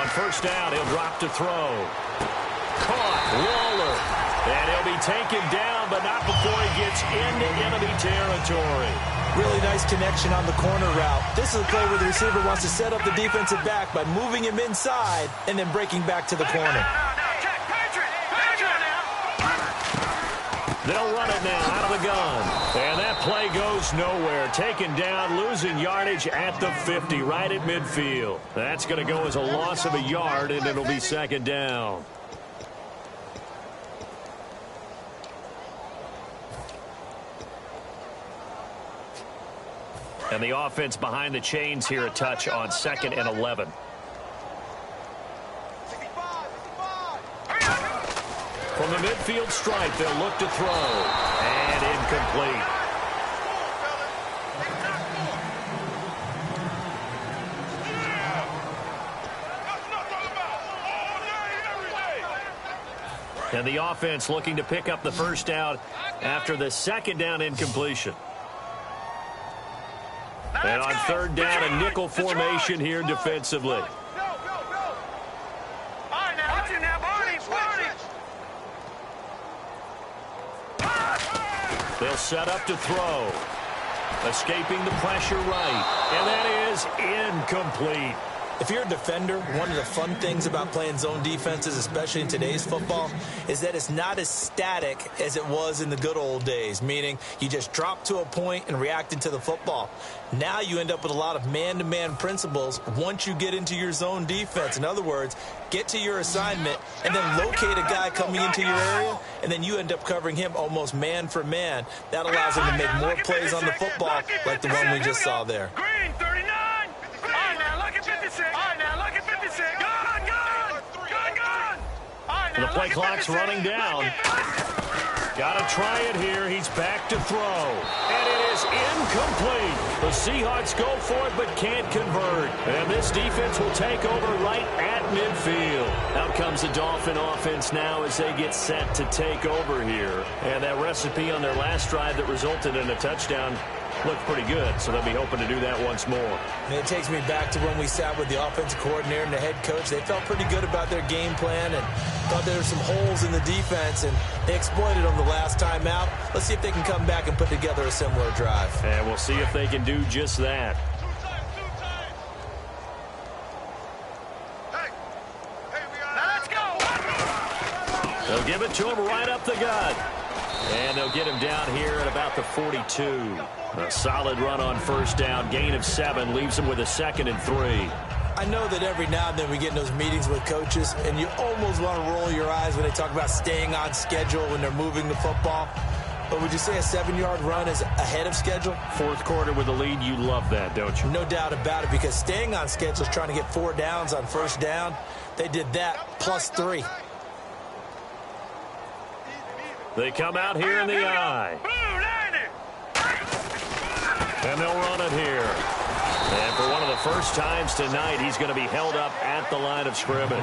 First down, he'll drop to throw. Caught, Waller. And he'll be taken down, but not before he gets into enemy territory. Really nice connection on the corner route. This is a play where the receiver wants to set up the defensive back by moving him inside and then breaking back to the corner. They'll run it now out of the gun. And that play goes goes nowhere. Taken down, losing yardage at the 50, right at midfield. That's going to go as a loss of a yard, and it'll be second down. And the offense behind the chains here a touch on 2nd and 11. From the midfield stripe, they'll look to throw. And incomplete. And the offense looking to pick up the first down after the second down incompletion. And on third down, a nickel formation here defensively. They'll set up to throw. Escaping the pressure right. And that is incomplete. If you're a defender, one of the fun things about playing zone defenses, especially in today's football, is that it's not as static as it was in the good old days, meaning you just drop to a point and reacted to the football. Now you end up with a lot of man-to-man principles once you get into your zone defense. In other words, get to your assignment and then locate a guy coming into your area, and then you end up covering him almost man for man. That allows him to make more plays on the football like the one we just saw there. Green, 39. All right, now look at 56. All right, now look at 56. Gun. All right, now The play look at clock's 56. running down. Got to try it here. He's back to throw. And it is incomplete. The Seahawks go for it but can't convert. And this defense will take over right at midfield. Out comes the Dolphin offense now as they get set to take over here. And that recipe on their last drive that resulted in a touchdown looked pretty good, so they'll be hoping to do that once more. And it takes me back to when we sat with the offensive coordinator and the head coach. They felt pretty good about their game plan and thought there were some holes in the defense, and they exploited them the last time out. Let's see if they can come back and put together a similar drive. And we'll see if they can do just that. Now let's go. They'll give it to him right up the gut. And they'll get him down here at about the 42. A solid run on first down. Gain of 7 leaves him with a 2nd and 3. I know that every now and then we get in those meetings with coaches, and you almost want to roll your eyes when they talk about staying on schedule when they're moving the football. But would you say a 7-yard run is ahead of schedule? Fourth quarter with the lead, you love that, don't you? No doubt about it, because staying on schedule is trying to get 4 downs on first down. They did that plus 3. They come out here in the eye. And they'll run it here. And for one of the first times tonight, he's going to be held up at the line of scrimmage.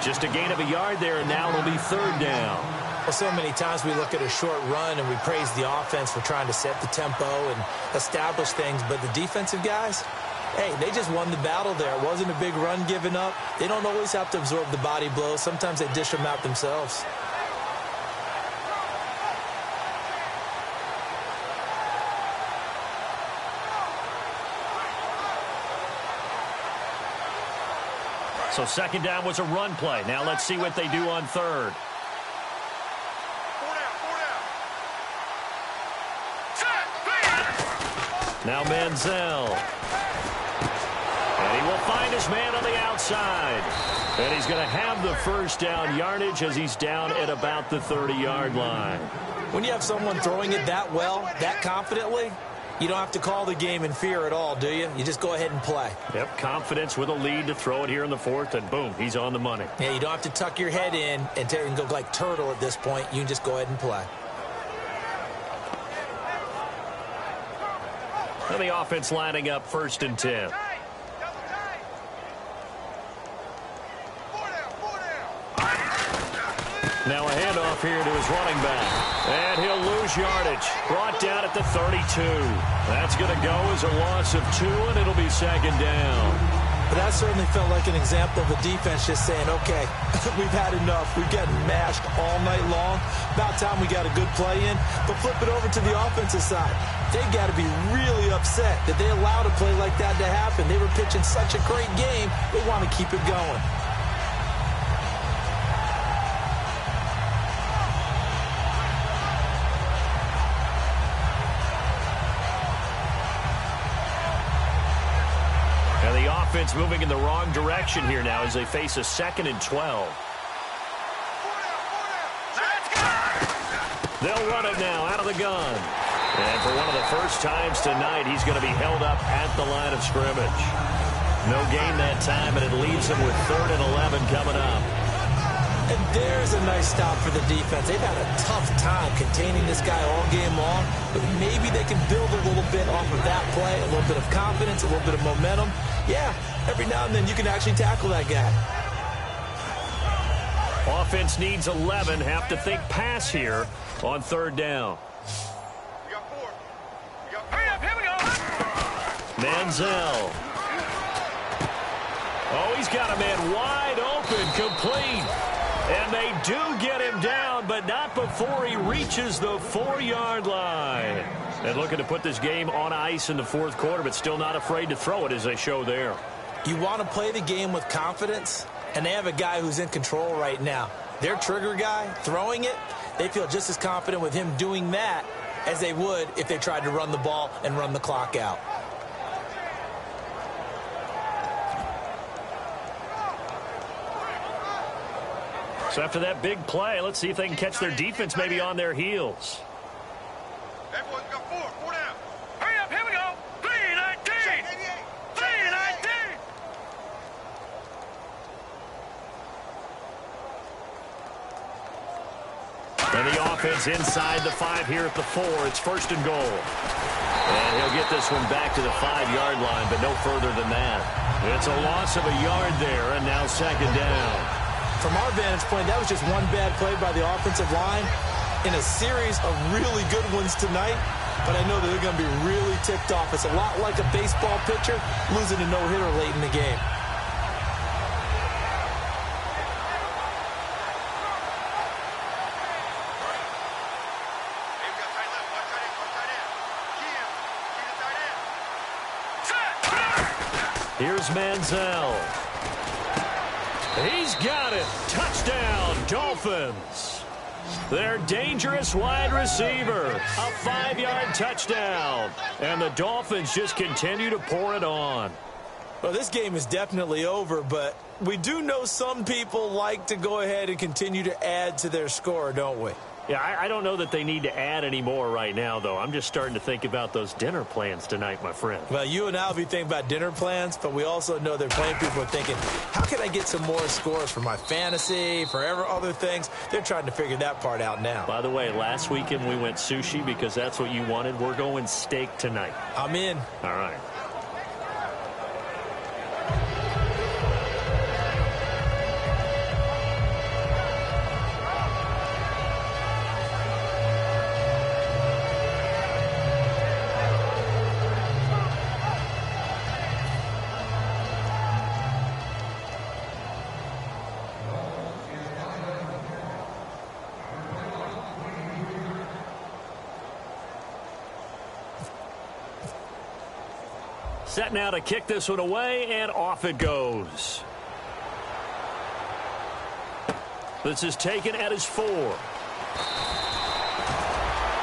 Just a gain of a yard there, and now it'll be third down. Well, so many times we look at a short run and we praise the offense for trying to set the tempo and establish things, but the defensive guys, hey, they just won the battle there. It wasn't a big run given up. They don't always have to absorb the body blows. Sometimes they dish them out themselves. So second down was a run play. Now let's see what they do on third. Now Manziel. And he will find his man on the outside. And he's going to have the first down yardage as he's down at about the 30-yard line. When you have someone throwing it that well, that confidently, you don't have to call the game in fear at all, do you? You just go ahead and play. Yep, confidence with a lead to throw it here in the fourth, and boom, he's on the money. Yeah, you don't have to tuck your head in and go like turtle at this point. You can just go ahead and play. And the offense lining up 1st and 10. Now a handoff here to his running back. And he'll lose yardage. Brought down at the 32. That's going to go as a loss of 2, and it'll be second down. But that certainly felt like an example of a defense just saying, okay, we've had enough. We've gotten mashed all night long. About time we got a good play in. But flip it over to the offensive side. They got to be really upset that they allowed a play like that to happen. They were pitching such a great game. They want to keep it going. offense moving in the wrong direction here now as they face a 2nd and 12. They'll run it now out of the gun. And for one of the first times tonight, he's going to be held up at the line of scrimmage. No gain that time, and it leaves him with 3rd and 11 coming up. And there's a nice stop for the defense. They've had a tough time containing this guy all game long, but maybe they can build a little bit off of that play, a little bit of confidence, a little bit of momentum. Yeah, every now and then you can actually tackle that guy. Offense needs 11. Have to think pass here on 3rd down. We got 4. Hurry up, here we go. Manziel. Oh, he's got a man wide open, complete. And they do get him down, but not before he reaches the 4-yard line. And looking to put this game on ice in the 4th quarter, but still not afraid to throw it as they show there. You want to play the game with confidence, and they have a guy who's in control right now. Their trigger guy, throwing it, they feel just as confident with him doing that as they would if they tried to run the ball and run the clock out. So after that big play, let's see if they can catch their defense maybe on their heels. Hey, boys, we got 4. 4 down. Hurry up, here we go. 3-19. 3-19. And the offense inside the 5 here at the 4. It's 1st and goal. And he'll get this one back to the 5-yard line, but no further than that. It's a loss of a yard there, and now 2nd down. From our vantage point, that was just one bad play by the offensive line in a series of really good ones tonight. But I know that they're going to be really ticked off. It's a lot like a baseball pitcher losing a no-hitter late in the game. Here's Manziel. He's got it. Touchdown, Dolphins. Their dangerous wide receiver. A 5-yard touchdown. And the Dolphins just continue to pour it on. Well, this game is definitely over, but we do know some people like to go ahead and continue to add to their score, don't we? Yeah, I don't know that they need to add any more right now, though. I'm just starting to think about those dinner plans tonight, my friend. Well, you and I will be thinking about dinner plans, but we also know they're playing people are thinking, how can I get some more scores for my fantasy, for other things? They're trying to figure that part out now. By the way, last weekend we went sushi because that's what you wanted. We're going steak tonight. I'm in. All right. Set now to kick this one away, and off it goes. This is taken at his 4.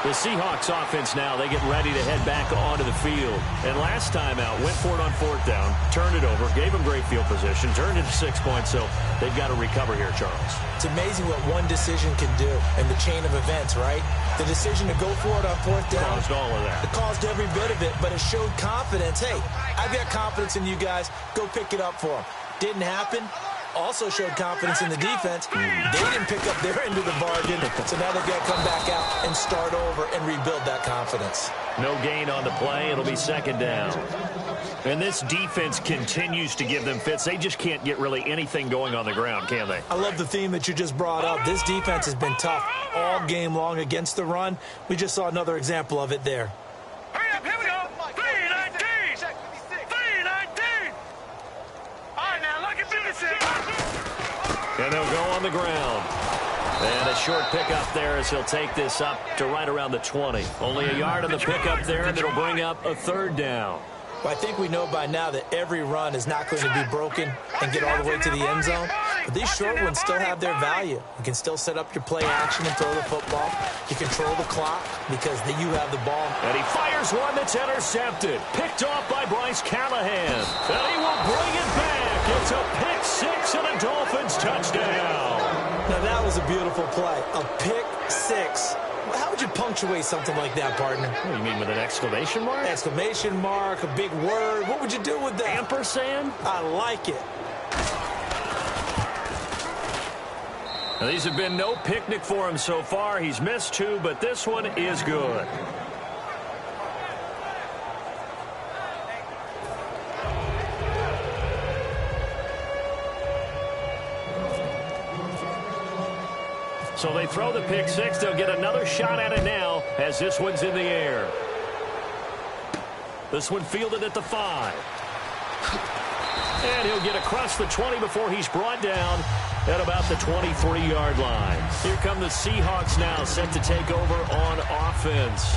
The Seahawks offense now, they get ready to head back onto the field. And last time out, went for it on 4th down, turned it over, gave them great field position, turned it to 6 points, so they've got to recover here, Charles. It's amazing what one decision can do in the chain of events, right? The decision to go for it on 4th down. Caused all of that. It caused every bit of it, but it showed confidence. Hey, I've got confidence in you guys. Go pick it up for them. Didn't happen. Also showed confidence in the defense. They didn't pick up their end of the bargain, so now they've got to come back out and start over and rebuild that confidence. No gain on the play. It'll be 2nd down. And this defense continues to give them fits. They just can't get really anything going on the ground, can they? I love the theme that you just brought up. This defense has been tough all game long against the run. We just saw another example of it there. Hurry up, here we go. 3-19. 3-19. All right, now, look at this. And they'll go on the ground. And a short pickup there as he'll take this up to right around the 20. Only a yard on the pickup there, and it'll bring up a 3rd down. Well, I think we know by now that every run is not going to be broken and get all the way to the end zone. But these short ones still have their value. You can still set up your play action and throw the football. You control the clock because then you have the ball. And he fires one that's intercepted. Picked off by Bryce Callahan. And he will bring it back. It's a pick six and a Dolphins touchdown. Now that was a beautiful play. A pick six. How would you punctuate something like that, partner? What do you mean, with an exclamation mark? Exclamation mark, a big word. What would you do with that? Ampersand? I like it. Now, these have been no picnic for him so far. He's missed two, but this one is good. So they throw the pick six. They'll get another shot at it now as this one's in the air. This one fielded at the 5. And he'll get across the 20 before he's brought down at about the 23-yard line. Here come the Seahawks now, set to take over on offense.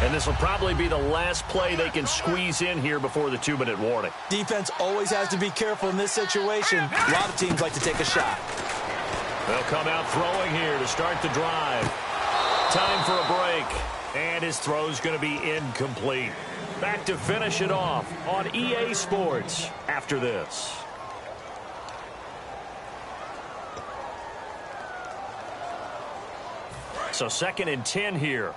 And this will probably be the last play they can squeeze in here before the 2-minute warning. Defense always has to be careful in this situation. A lot of teams like to take a shot. They'll come out throwing here to start the drive. Time for a break. And his throw's going to be incomplete. Back to finish it off on EA Sports after this. So 2nd and 10 here.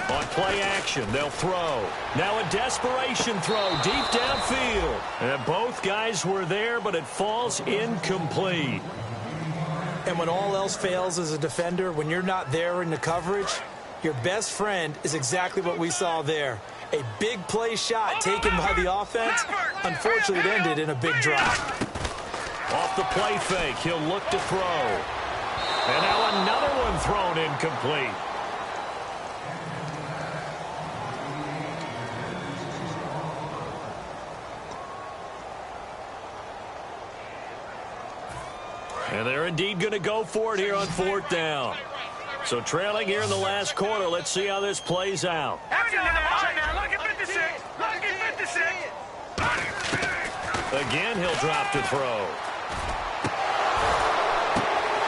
On play action, they'll throw. Now a desperation throw deep downfield. And both guys were there, but it falls incomplete. And when all else fails as a defender, when you're not there in the coverage, your best friend is exactly what we saw there. A big play shot taken by the offense. Unfortunately, it ended in a big drop. Off the play fake, he'll look to throw. And now another one thrown incomplete. And they're indeed going to go for it here on 4th down. So trailing here in the last quarter. Let's see how this plays out. Again, he'll drop to throw.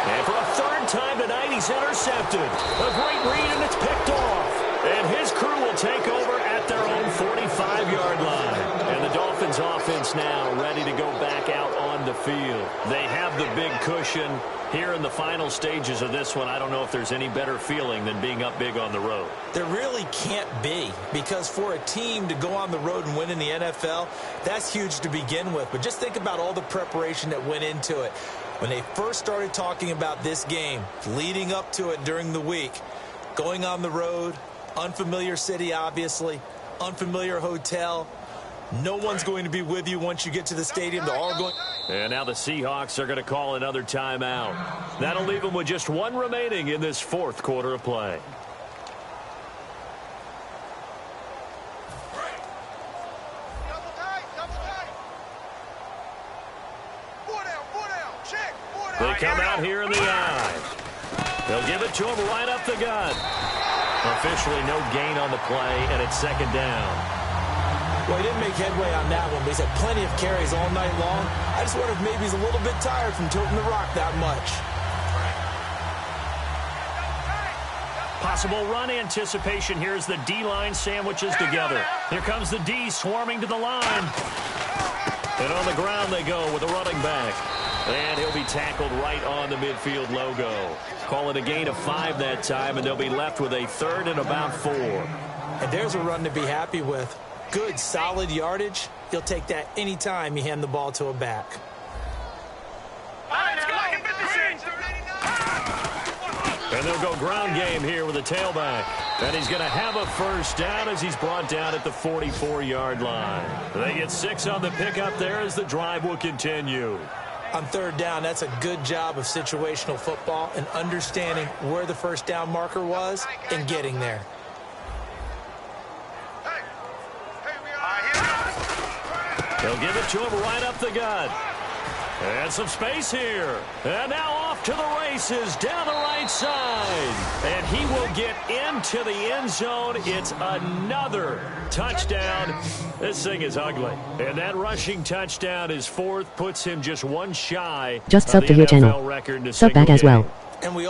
And for a 3rd time tonight, he's intercepted. A great read, and it's picked off. And his crew will take over at their own 45-yard line. And the Dolphins offense now ready to go back out on the field. They have the big cushion here in the final stages of this one. I don't know if there's any better feeling than being up big on the road. There really can't be, because for a team to go on the road and win in the NFL, that's huge to begin with. But just think about all the preparation that went into it. When they first started talking about this game, leading up to it during the week, going on the road, unfamiliar city, obviously, unfamiliar hotel. No one's going to be with you once you get to the stadium. They're all going. And now the Seahawks are going to call another timeout. That'll leave them with just one remaining in this 4th quarter of play. They come out here in the eye. They'll give it to him right up the gut. Officially no gain on the play, and it's 2nd down. Well, he didn't make headway on that one, but he's had plenty of carries all night long. I just wonder if maybe he's a little bit tired from tilting the rock that much. Possible run anticipation here as the D-line sandwiches together. Here comes the D swarming to the line. And on the ground they go with a running back. And he'll be tackled right on the midfield logo. Call it a gain of 5 that time, and they'll be left with a 3rd and about 4. And there's a run to be happy with. Good, solid yardage. You'll take that any time you hand the ball to a back. And they'll go ground game here with a tailback. And he's going to have a 1st down as he's brought down at the 44-yard line. They get 6 on the pickup there as the drive will continue. On 3rd down, that's a good job of situational football and understanding where the 1st down marker was and getting there. They'll give it to him right up the gut. And some space here. And now off to the races down the right side. And he will get into the end zone. It's another touchdown. This thing is ugly. And that rushing touchdown is fourth, puts him just one shy. Just sub to your channel. Sub back as well.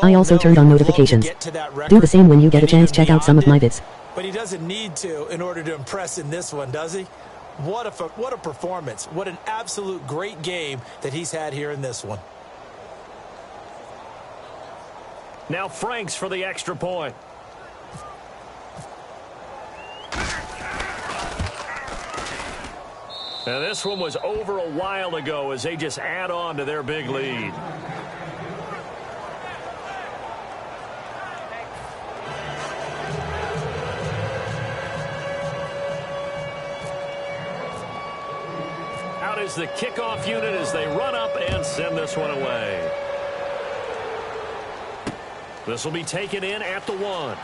I also turned on notifications. Do the same when you get a chance. Check out some of my vids. But he doesn't need to in order to impress in this one, does he? What a performance. What an absolute great game that he's had here in this one. Now Franks for the extra point. Now this one was over a while ago as they just add on to their big lead. Is the kickoff unit as they run up and send this one away. This will be taken in at the 1.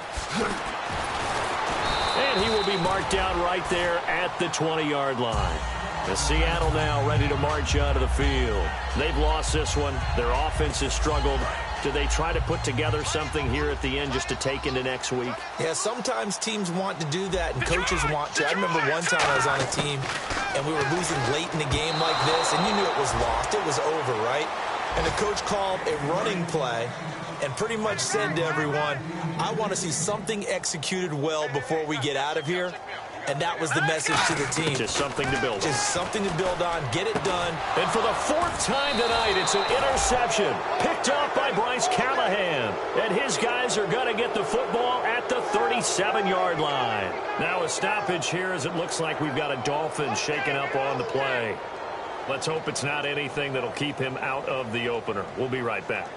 And he will be marked down right there at the 20-yard line. The Seattle now ready to march out of the field. They've lost this one. Their offense has struggled. Do they try to put together something here at the end just to take into next week? Yeah, sometimes teams want to do that and coaches want to. I remember one time I was on a team and we were losing late in the game like this, and you knew it was lost. It was over, right? And the coach called a running play and pretty much said to everyone, I want to see something executed well before we get out of here. And that was the message to the team. Just something to build on. Just something to build on. Get it done. And for the fourth time tonight, it's an interception. Picked off by Bryce Callahan. And his guys are going to get the football at the 37-yard line. Now a stoppage here as it looks like we've got a Dolphin shaking up on the play. Let's hope it's not anything that'll keep him out of the opener. We'll be right back.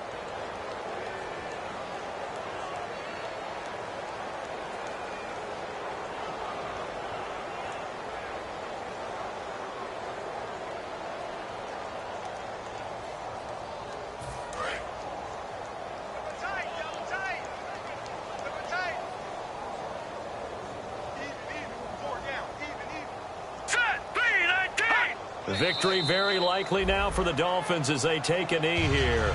Victory very likely now for the Dolphins as they take a knee here.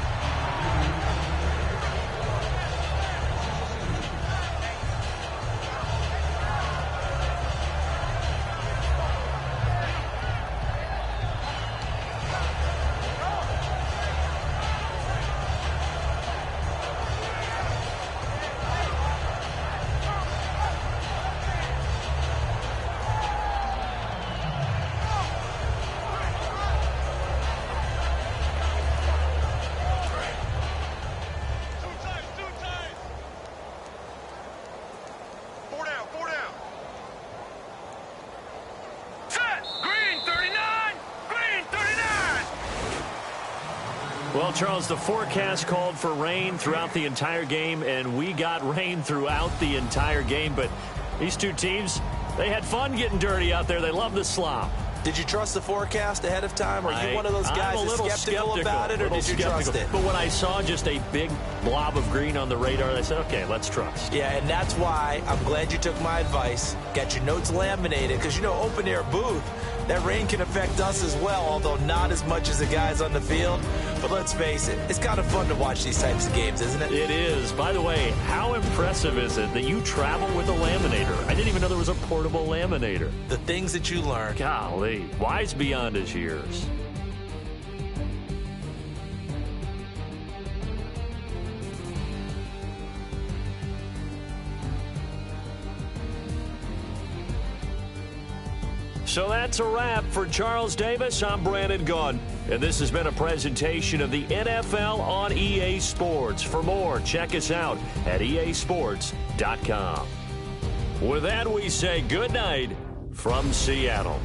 Well, Charles, the forecast called for rain throughout the entire game, and we got rain throughout the entire game. But these two teams, they had fun getting dirty out there. They love the slop. Did you trust the forecast ahead of time? Are you one of those guys that's skeptical about it, or did you trust it? But when I saw just a big blob of green on the radar, I said, okay, let's trust. Yeah, and that's why I'm glad you took my advice. Got your notes laminated, because, you know, open-air booth, that rain can affect us as well, although not as much as the guys on the field. But let's face it, it's kind of fun to watch these types of games, isn't it? It is. By the way, how impressive is it that you travel with a laminator? I didn't even know there was a portable laminator. The things that you learn. Golly, wise beyond his years. So that's a wrap for Charles Davis. I'm Brandon Gunn, and this has been a presentation of the NFL on EA Sports. For more, check us out at easports.com. With that, we say good night from Seattle.